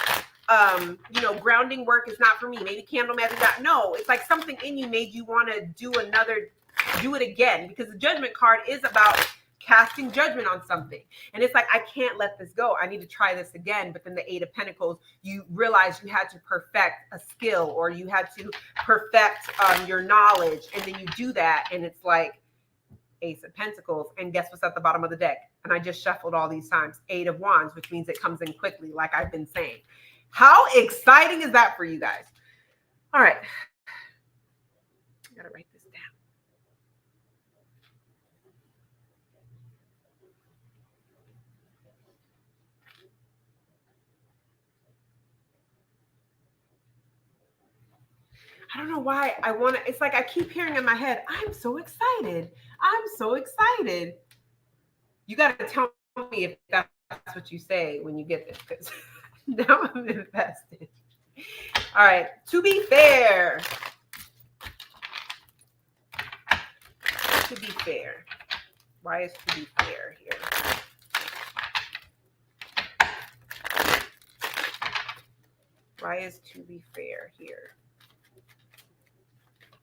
grounding work is not for me. Maybe candle magic. No, it's like something in you made you want to do it again, because the Judgment card is about casting judgment on something. And it's like, I can't let this go. I need to try this again. But then the Eight of Pentacles, you realize you had to perfect a skill, or you had to perfect your knowledge. And then you do that. And it's like Ace of Pentacles. And guess what's at the bottom of the deck? And I just shuffled all these times. Eight of Wands, which means it comes in quickly, like I've been saying. How exciting is that for you guys? All right. I gotta write this down. I don't know why I want to. It's like I keep hearing in my head, I'm so excited. I'm so excited. You got to tell me if that's what you say when you get this, because now I'm invested. All right. To be fair. To be fair. Why is to be fair here? Why is to be fair here?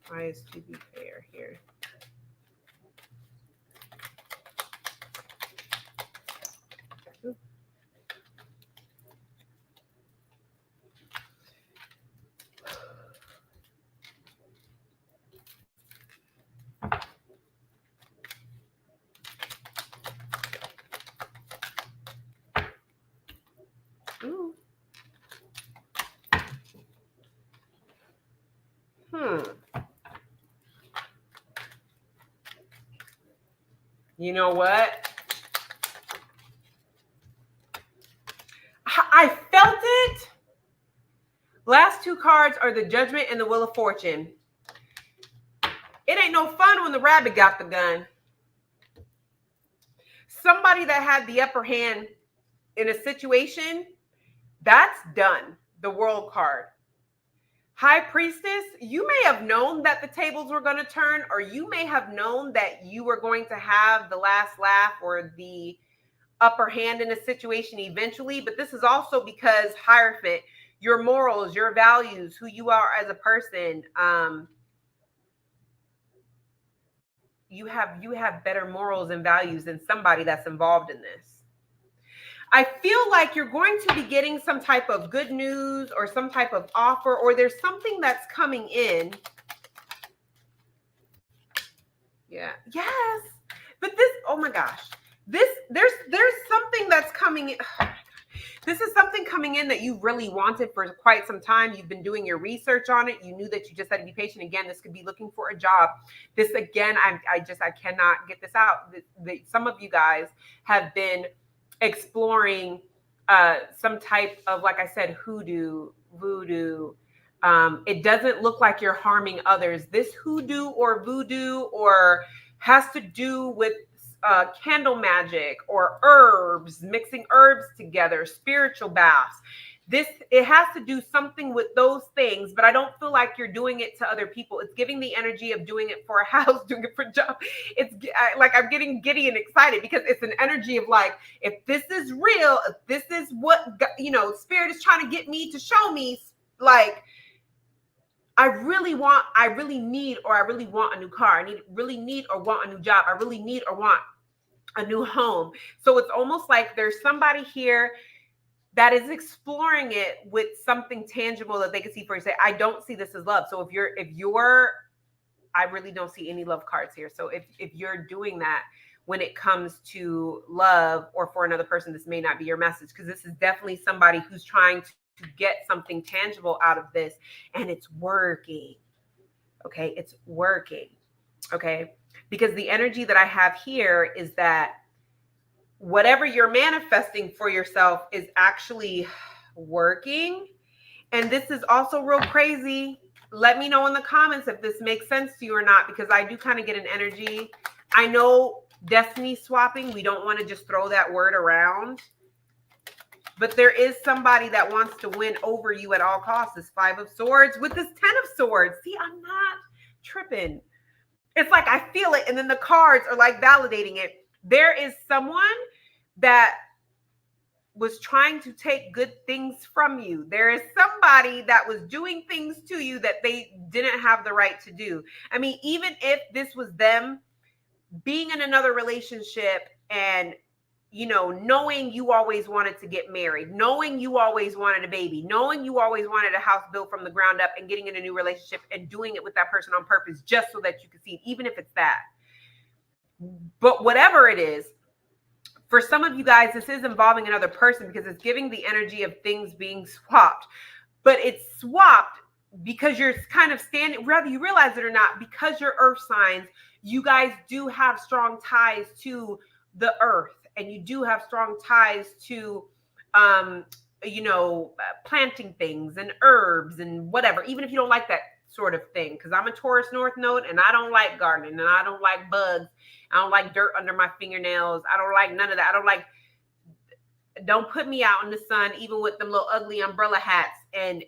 Why is to be fair here? Ooh. You know what? I felt it. Last two cards are the Judgment and the Wheel of Fortune. It ain't no fun when the rabbit got the gun. Somebody that had the upper hand in a situation, that's done. The World card. High Priestess, you may have known that the tables were going to turn, or you may have known that you were going to have the last laugh or the upper hand in a situation eventually. But this is also because Hierophant, your morals, your values, who you are as a person, you have better morals and values than somebody that's involved in this. I feel like you're going to be getting some type of good news or some type of offer, or there's something that's coming in. Yeah. Yes. But this, oh my gosh, there's something that's coming in. Oh, this is something coming in that you really wanted for quite some time. You've been doing your research on it. You knew that you just had to be patient. Again, this could be looking for a job. This again, I cannot get this out. Some of you guys have been exploring some type of, like I said, hoodoo, voodoo. It doesn't look like you're harming others. This hoodoo or voodoo or has to do with candle magic or herbs, mixing herbs together, spiritual baths. It has to do something with those things, but I don't feel like you're doing it to other people. It's giving the energy of doing it for a house, doing it for a job. It's like I'm getting giddy and excited because it's an energy of like, if this is real, if this is what, Spirit is trying to get me to show me, like, I really need, or I really want a new car. I really need or want a new job. I really need or want a new home. So it's almost like there's somebody here that is exploring it with something tangible that they can see for you. Say, I don't see this as love. So if you're I really don't see any love cards here. So if you're doing that when it comes to love or for another person, this may not be your message, because this is definitely somebody who's trying to get something tangible out of this, and it's working. Okay, it's working. Okay, because the energy that I have here is that whatever you're manifesting for yourself is actually working. And this is also real crazy. Let me know in the comments if this makes sense to you or not, because I do kind of get an energy. I know destiny swapping, we don't want to just throw that word around, but there is somebody that wants to win over you at all costs. This Five of Swords with this 10 of Swords. See, I'm not tripping. It's like I feel it, and then the cards are like validating it. There is someone that was trying to take good things from you. There is somebody that was doing things to you that they didn't have the right to do. I mean, even if this was them being in another relationship and, you know, knowing you always wanted to get married, knowing you always wanted a baby, knowing you always wanted a house built from the ground up, and getting in a new relationship and doing it with that person on purpose just so that you can see it, even if it's that. But whatever it is, for some of you guys, this is involving another person, because it's giving the energy of things being swapped. But it's swapped because you're kind of standing, whether you realize it or not, because you're earth signs, you guys do have strong ties to the earth, and you do have strong ties to, planting things and herbs and whatever, even if you don't like that sort of thing. Because I'm a Taurus North Node, and I don't like gardening, and I don't like bugs. I don't like dirt under my fingernails. I don't like none of that. Don't put me out in the sun, even with them little ugly umbrella hats, and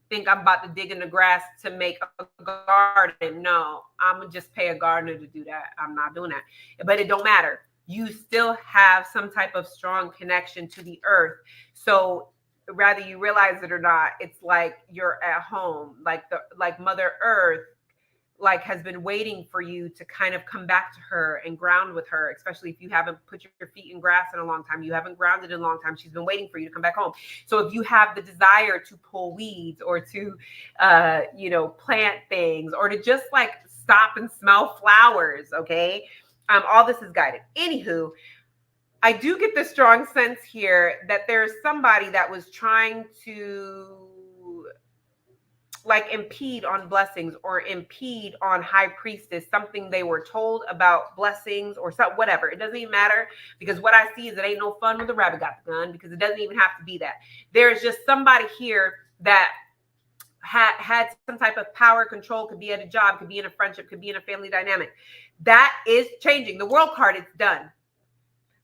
think I'm about to dig in the grass to make a garden. No, I'm gonna just pay a gardener to do that. I'm not doing that. But it don't matter. You still have some type of strong connection to the earth. So whether you realize it or not, it's like you're at home, like Mother Earth like has been waiting for you to kind of come back to her and ground with her, especially if you haven't put your feet in grass in a long time, you haven't grounded in a long time. She's been waiting for you to come back home. So if you have the desire to pull weeds, or to plant things, or to just like stop and smell flowers, okay, all this is guided. Anywho, I do get the strong sense here that there's somebody that was trying to like impede on blessings, or impede on high priestess, something they were told about blessings or something, whatever. It doesn't even matter, because what I see is it ain't no fun when the rabbit got the gun, because it doesn't even have to be that. There's just somebody here that had some type of power, control, could be at a job, could be in a friendship, could be in a family dynamic. That is changing. The World card, it's done.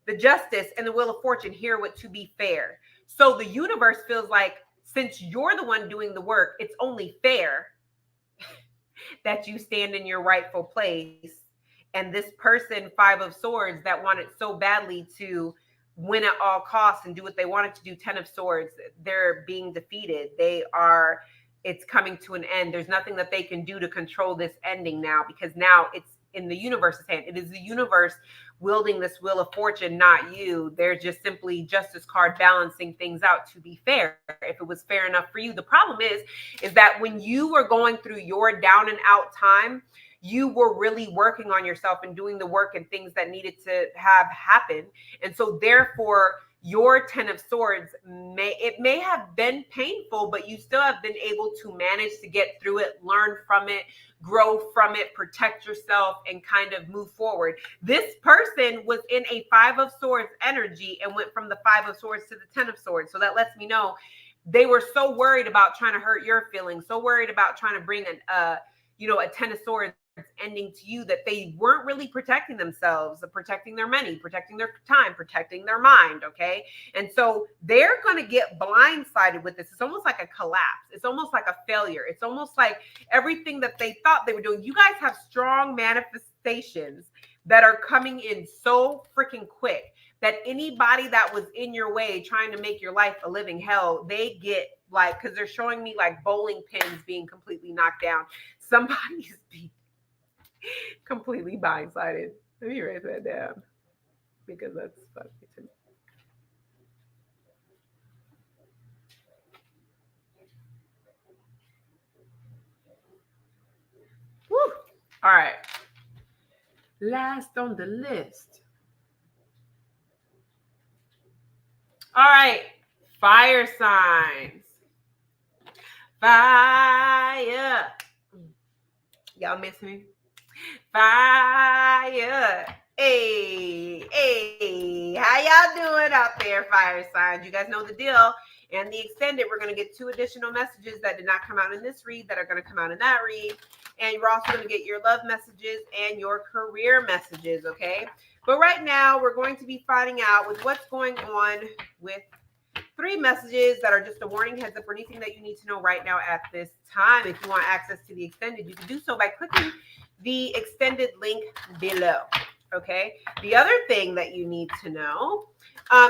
The Justice and the Wheel of Fortune here with to be fair. So the universe feels like, since you're the one doing the work, it's only fair that you stand in your rightful place. And this person, Five of Swords, that wanted so badly to win at all costs and do what they wanted to do, 10 of Swords, they're being defeated. It's coming to an end. There's nothing that they can do to control this ending now, because now it's in the universe's hand. It is the universe wielding this Wheel of Fortune, not you. They're just simply Justice card balancing things out to be fair. If it was fair enough for you. The problem is that when you were going through your down and out time, you were really working on yourself and doing the work and things that needed to have happen. And so therefore, your 10 of Swords may have been painful, but you still have been able to manage to get through it, learn from it, grow from it, protect yourself, and kind of move forward. This person was in a Five of Swords energy and went from the Five of Swords to the 10 of Swords. So that lets me know they were so worried about trying to hurt your feelings, so worried about trying to bring a 10 of Swords ending to you, that they weren't really protecting themselves, protecting their money, protecting their time, protecting their mind. Okay. And so they're going to get blindsided with this. It's almost like a collapse. It's almost like a failure. It's almost like everything that they thought they were doing. You guys have strong manifestations that are coming in so freaking quick that anybody that was in your way trying to make your life a living hell, they get like, because they're showing me like bowling pins being completely knocked down. Somebody's being completely blindsided. Let me write that down. because that's funny to me. Woo. All right. Last on the list. All right. Fire signs. Fire. Y'all miss me? Fire. Hey, hey. How y'all doing out there, fire signs? You guys know the deal. And the extended, we're going to get 2 additional messages that did not come out in this read that are going to come out in that read. And you're also going to get your love messages and your career messages, okay? But right now, we're going to be finding out with what's going on with 3 messages that are just a warning, heads up, or anything that you need to know right now at this time. If you want access to the extended, you can do so by clicking the extended link below. Okay. The other thing that you need to know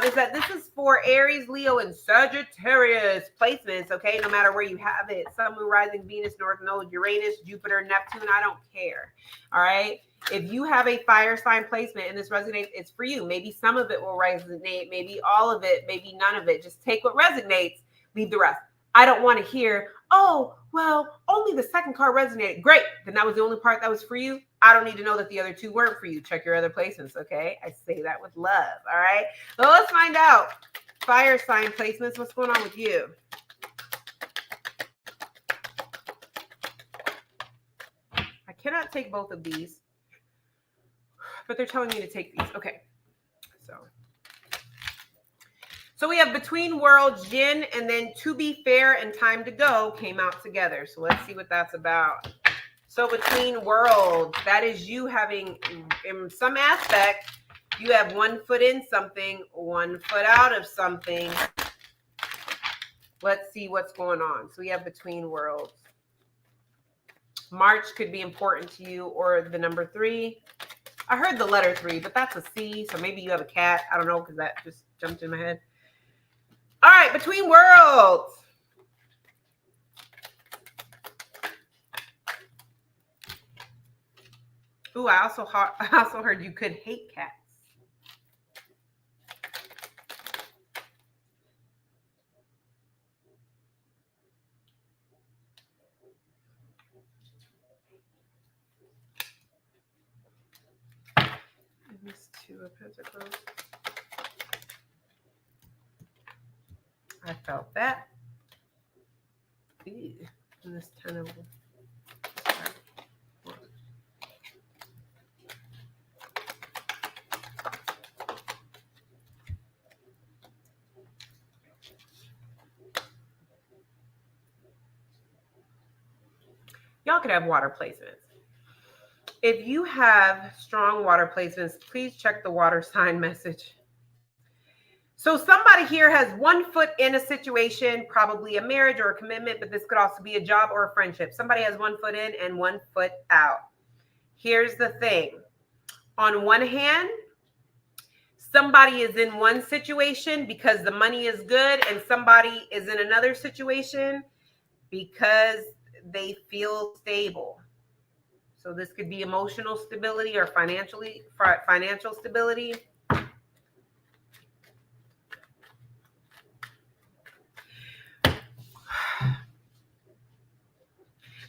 is that this is for Aries, Leo, and Sagittarius placements. Okay. No matter where you have it, Sun, Moon, Rising, Venus, North Node, Uranus, Jupiter, Neptune, I don't care. All right. If you have a fire sign placement and this resonates, it's for you. Maybe some of it will resonate, maybe all of it, maybe none of it. Just take what resonates, leave the rest. I don't want to hear, oh, well, only the second card resonated. Great. Then that was the only part that was for you. I don't need to know that the other 2 weren't for you. Check your other placements, okay? I say that with love, all right? So let's find out. Fire sign placements, what's going on with you? I cannot take both of these, but they're telling me to take these. Okay, so we have Between Worlds, Jinn, and then To Be Fair and Time to Go came out together. So let's see what that's about. So Between Worlds, that is you having, in some aspect, you have 1 foot in something, 1 foot out of something. Let's see what's going on. So we have Between Worlds. March could be important to you, or the number 3. I heard the letter 3, but that's a C. So maybe you have a cat. I don't know, because that just jumped in my head. All right, Between Worlds. Ooh, I also heard you could hate cats. This 2 of Pentacles. I felt that. Ew. And this 10 of y'all could have water placements. If you have strong water placements, please check the water sign message. So somebody here has 1 foot in a situation, probably a marriage or a commitment, but this could also be a job or a friendship. Somebody has 1 foot in and 1 foot out. Here's the thing. On one hand, somebody is in one situation because the money is good, and somebody is in another situation because they feel stable. So this could be emotional stability or financial stability.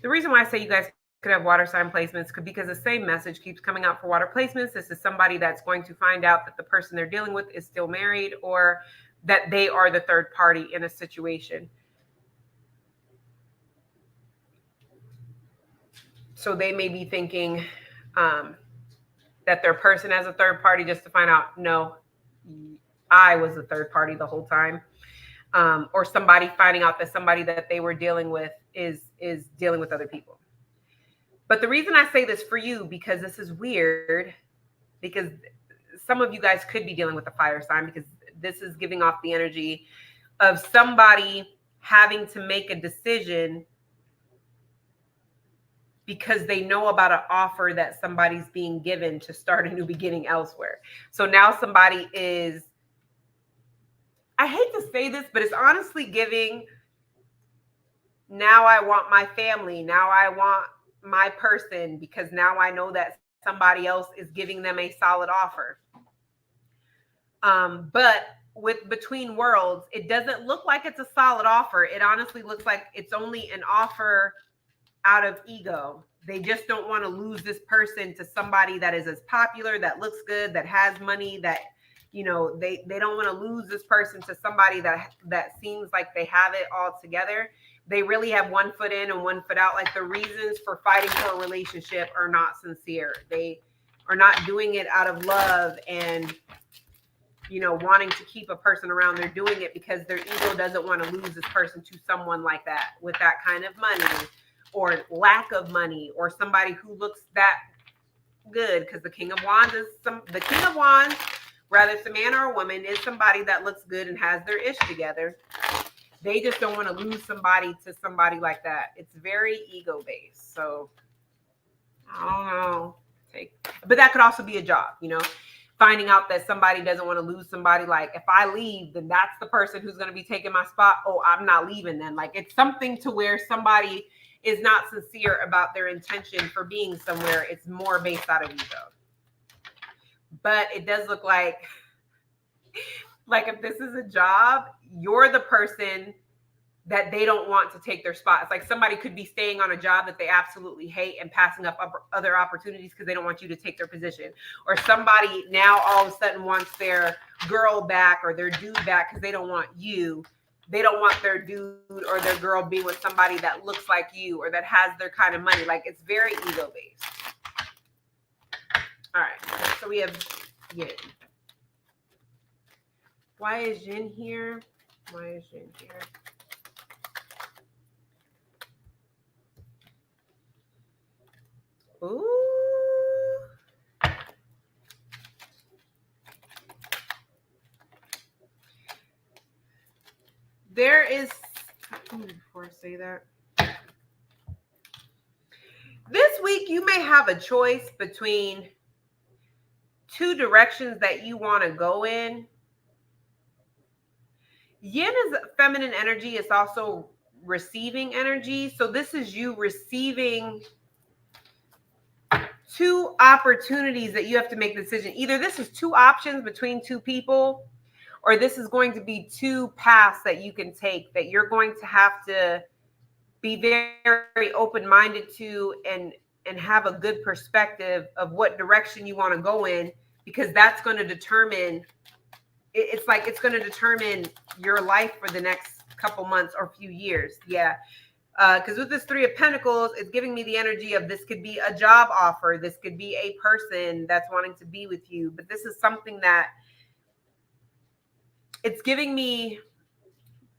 The reason why I say you guys could have water sign placements could because the same message keeps coming out for water placements. This is somebody that's going to find out that the person they're dealing with is still married, or that they are the third party in a situation. So they may be thinking that their person has a third party, just to find out, no, I was the third party the whole time. Or somebody finding out that somebody that they were dealing with is dealing with other people. But the reason I say this for you, because this is weird, because some of you guys could be dealing with a fire sign, because this is giving off the energy of somebody having to make a decision because they know about an offer that somebody's being given to start a new beginning elsewhere. So now somebody is, I hate to say this, but it's honestly giving, now I want my family, now I want my person, because now I know that somebody else is giving them a solid offer. But with Between Worlds, it doesn't look like it's a solid offer. It honestly looks like it's only an offer out of ego. They just don't want to lose this person to somebody that is as popular, that looks good, that has money, that they don't want to lose this person to somebody that seems like they have it all together. They really have one foot in and one foot out. Like, the reasons for fighting for a relationship are not sincere. They are not doing it out of love and wanting to keep a person around. They're doing it because their ego doesn't want to lose this person to someone like that, with that kind of money or lack of money, or somebody who looks that good. Because the King of Wands, whether it's a man or a woman, is somebody that looks good and has their ish together. They just don't want to lose somebody to somebody like that. It's very ego based. So I don't know. But that could also be a job, finding out that somebody doesn't want to lose somebody. Like, if I leave, then that's the person who's going to be taking my spot. Oh, I'm not leaving then. Like, it's something to where somebody is not sincere about their intention for being somewhere. It's more based out of ego. But it does look like if this is a job, you're the person that they don't want to take their spot. It's like somebody could be staying on a job that they absolutely hate and passing up other opportunities because they don't want you to take their position. Or somebody now all of a sudden wants their girl back or their dude back because they don't want you. They don't want their dude or their girl being with somebody that looks like you or that has their kind of money. Like, it's very ego based. All right. So we have Yin. Why is Yin here? Ooh. There is, before I say that, this week you may have a choice between two directions that you want to go in. Yin is feminine energy. It's also receiving energy. So this is you receiving two opportunities that you have to make the decision. Either this is two options between two people, or this is going to be two paths that you can take that you're going to have to be very open-minded to and have a good perspective of what direction you want to go in, because that's going to determine, it's going to determine your life for the next couple months or few years. Yeah. Because with this Three of Pentacles, it's giving me the energy of this could be a job offer. This could be a person that's wanting to be with you. But this is something that it's giving me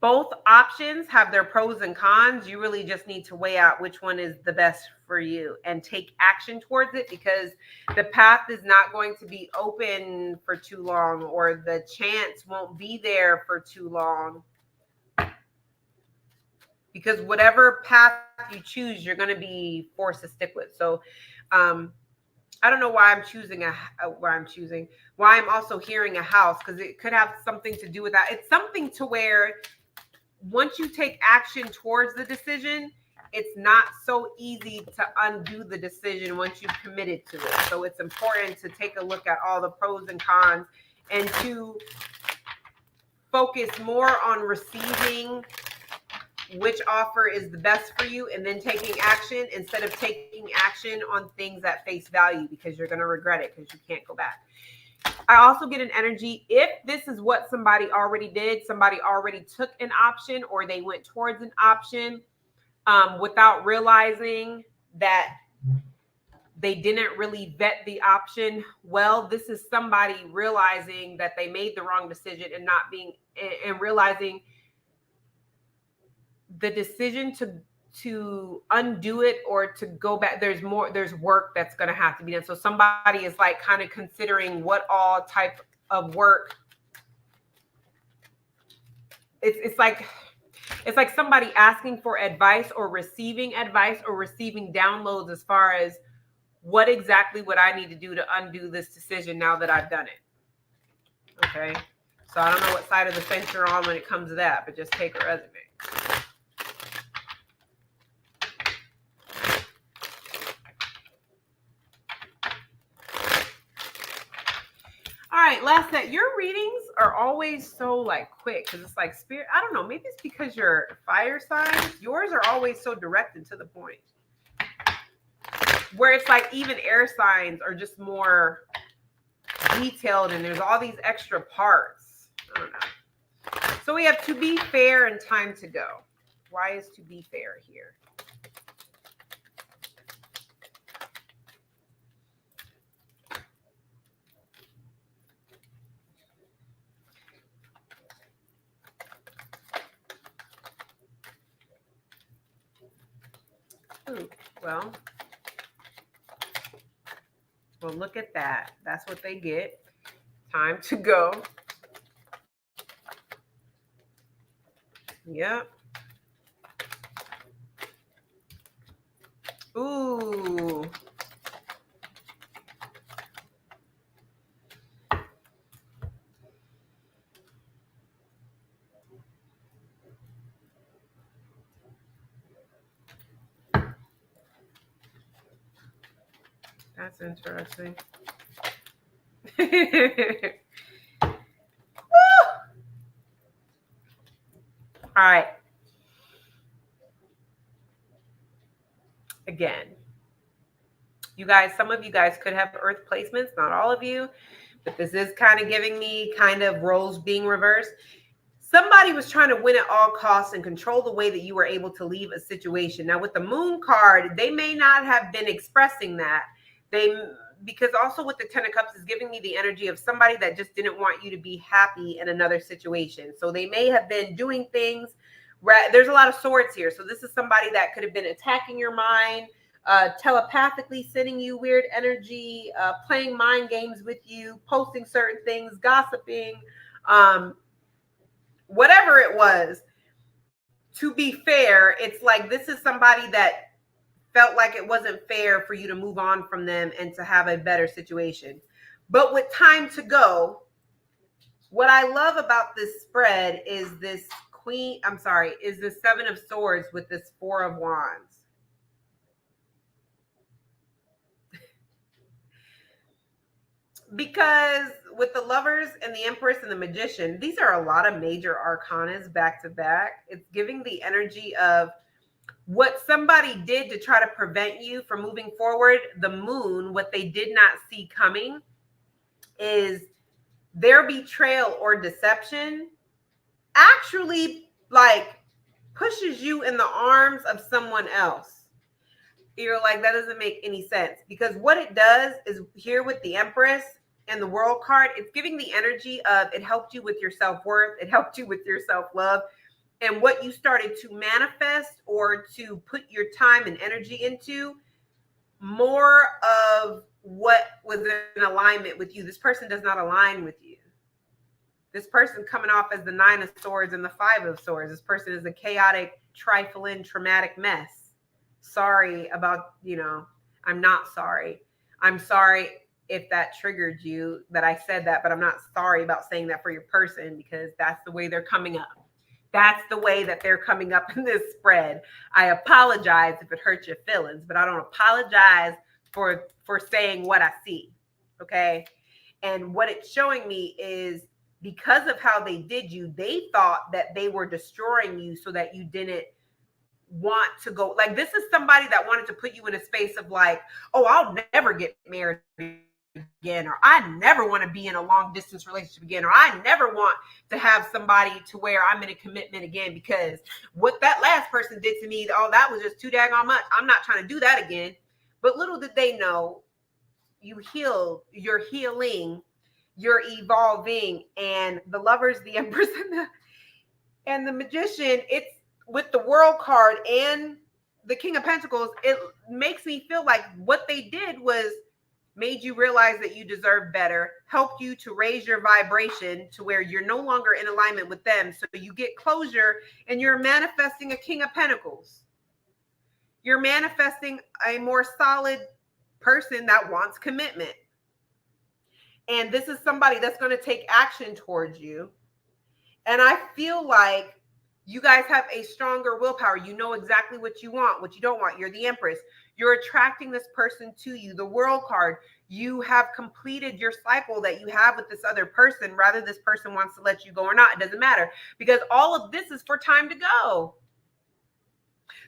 both options have their pros and cons. You really just need to weigh out which one is the best for you and take action towards it, because the path is not going to be open for too long, or the chance won't be there for too long. Because whatever path you choose, you're going to be forced to stick with. So I don't know why I'm choosing why I'm also hearing a house, because it could have something to do with that. It's something to where once you take action towards the decision, it's not so easy to undo the decision once you've committed to it. So it's important to take a look at all the pros and cons and to focus more on receiving which offer is the best for you and then taking action, instead of taking action on things at face value, because you're going to regret it because you can't go back. I also get an energy, if this is what somebody already did, somebody already took an option or they went towards an option without realizing that they didn't really vet the option well. This is somebody realizing that they made the wrong decision and realizing the decision to undo it or to go back, there's work that's going to have to be done. So somebody is like kind of considering what all type of work. It's like somebody asking for advice or receiving downloads as far as what exactly would I need to do to undo this decision now that I've done it. Okay. So I don't know what side of the fence you're on when it comes to that, but just take a resume. All right, last said, your readings are always so like quick because it's like spirit. I don't know. Maybe it's because you're fire signs. Yours are always so direct and to the point. Where it's like even air signs are just more detailed and there's all these extra parts. I don't know. So we have to be fair and time to go. Why is to be fair here? Ooh, well, look at that. That's what they get. Time to go. Yep. Ooh. That's interesting. All right. Again, you guys, some of you guys could have earth placements, not all of you, but this is kind of giving me kind of roles being reversed. Somebody was trying to win at all costs and control the way that you were able to leave a situation. Now with the moon card, they may not have been expressing that. Because also with the 10 of cups is giving me the energy of somebody that just didn't want you to be happy in another situation. So they may have been doing things. There's a lot of swords here. So this is somebody that could have been attacking your mind, telepathically sending you weird energy, playing mind games with you, posting certain things, gossiping, whatever it was. To be fair, it's like this is somebody that felt like it wasn't fair for you to move on from them and to have a better situation. But with time to go, what I love about this spread is this is the 7 of swords with this 4 of wands. Because with the lovers and the empress and the magician, these are a lot of major arcanas back to back. It's giving the energy of what somebody did to try to prevent you from moving forward. The moon, what they did not see coming is their betrayal or deception actually like pushes you in the arms of someone else. You're like, that doesn't make any sense, because what it does is here with the Empress and the World card, it's giving the energy of it helped you with your self-worth, it helped you with your self-love, and what you started to manifest or to put your time and energy into, more of what was in alignment with you. This person does not align with you. This person coming off as the 9 of swords and the 5 of swords. This person is a chaotic, trifling, traumatic mess. Sorry about, I'm not sorry. I'm sorry if that triggered you that I said that, but I'm not sorry about saying that for your person, because that's the way they're coming up. That's the way that they're coming up in this spread. I apologize if it hurts your feelings, but I don't apologize for saying what I see. Okay. And what it's showing me is, because of how they did you, they thought that they were destroying you so that you didn't want to go. Like, this is somebody that wanted to put you in a space of like, oh, I'll never get married again, or I never want to be in a long distance relationship again, or I never want to have somebody to where I'm in a commitment again, because what that last person did to me, oh, that was just too daggone much. I'm not trying to do that again. But little did they know, you healed, you're healing, you're evolving. And the Lovers, the Empress, and the Magician, it's with the World card and the King of Pentacles, it makes me feel like what they did was made you realize that you deserve better, helped you to raise your vibration to where you're no longer in alignment with them. So you get closure and you're manifesting a King of Pentacles. You're manifesting a more solid person that wants commitment. And this is somebody that's going to take action towards you. And I feel like you guys have a stronger willpower. You know exactly what you want, what you don't want. You're the Empress. You're attracting this person to you. The World card, you have completed your cycle that you have with this other person, whether this person wants to let you go or not. It doesn't matter, because all of this is for time to go.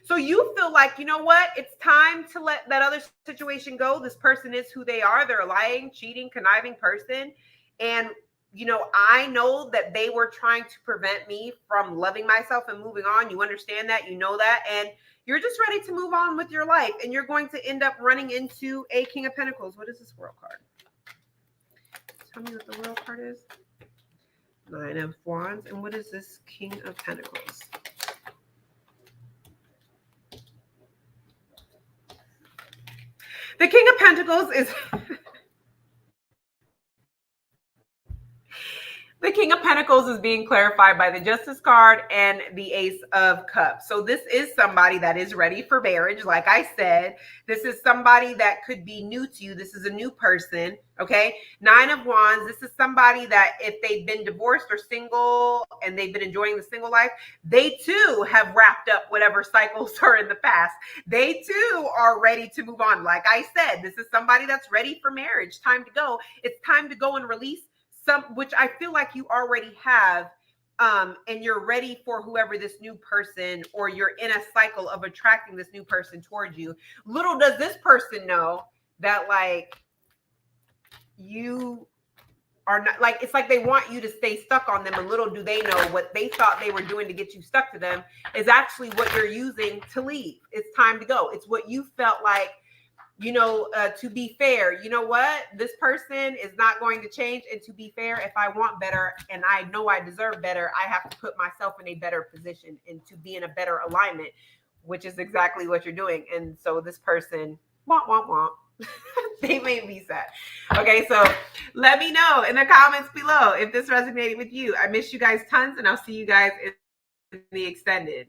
So you feel like, you know what? It's time to let that other situation go. This person is who they are. They're a lying, cheating, conniving person. And, you know, I know that they were trying to prevent me from loving myself and moving on. You understand that, you know that, and you're just ready to move on with your life. And you're going to end up running into a King of Pentacles. What is this World card? Tell me what the World card is. Nine of Wands. And what is this King of Pentacles? The King of Pentacles is the King of Pentacles is being clarified by the Justice card and the Ace of Cups. So this is somebody that is ready for marriage. Like I said, this is somebody that could be new to you. This is a new person, okay? Nine of Wands, this is somebody that if they've been divorced or single and they've been enjoying the single life, they too have wrapped up whatever cycles are in the past. They too are ready to move on. Like I said, this is somebody that's ready for marriage. Time to go. It's time to go and release some, which I feel like you already have, and you're ready for whoever this new person, or you're in a cycle of attracting this new person towards you. Little does this person know that, like, you are not, like, it's like they want you to stay stuck on them, and little do they know what they thought they were doing to get you stuck to them is actually what you're using to leave. It's time to go. It's what you felt like, you know, to be fair, you know what? This person is not going to change. And to be fair, if I want better and I know I deserve better, I have to put myself in a better position and to be in a better alignment, which is exactly what you're doing. And so this person, they made me sad. Okay, so let me know in the comments below if this resonated with you. I miss you guys tons, and I'll see you guys in the extended.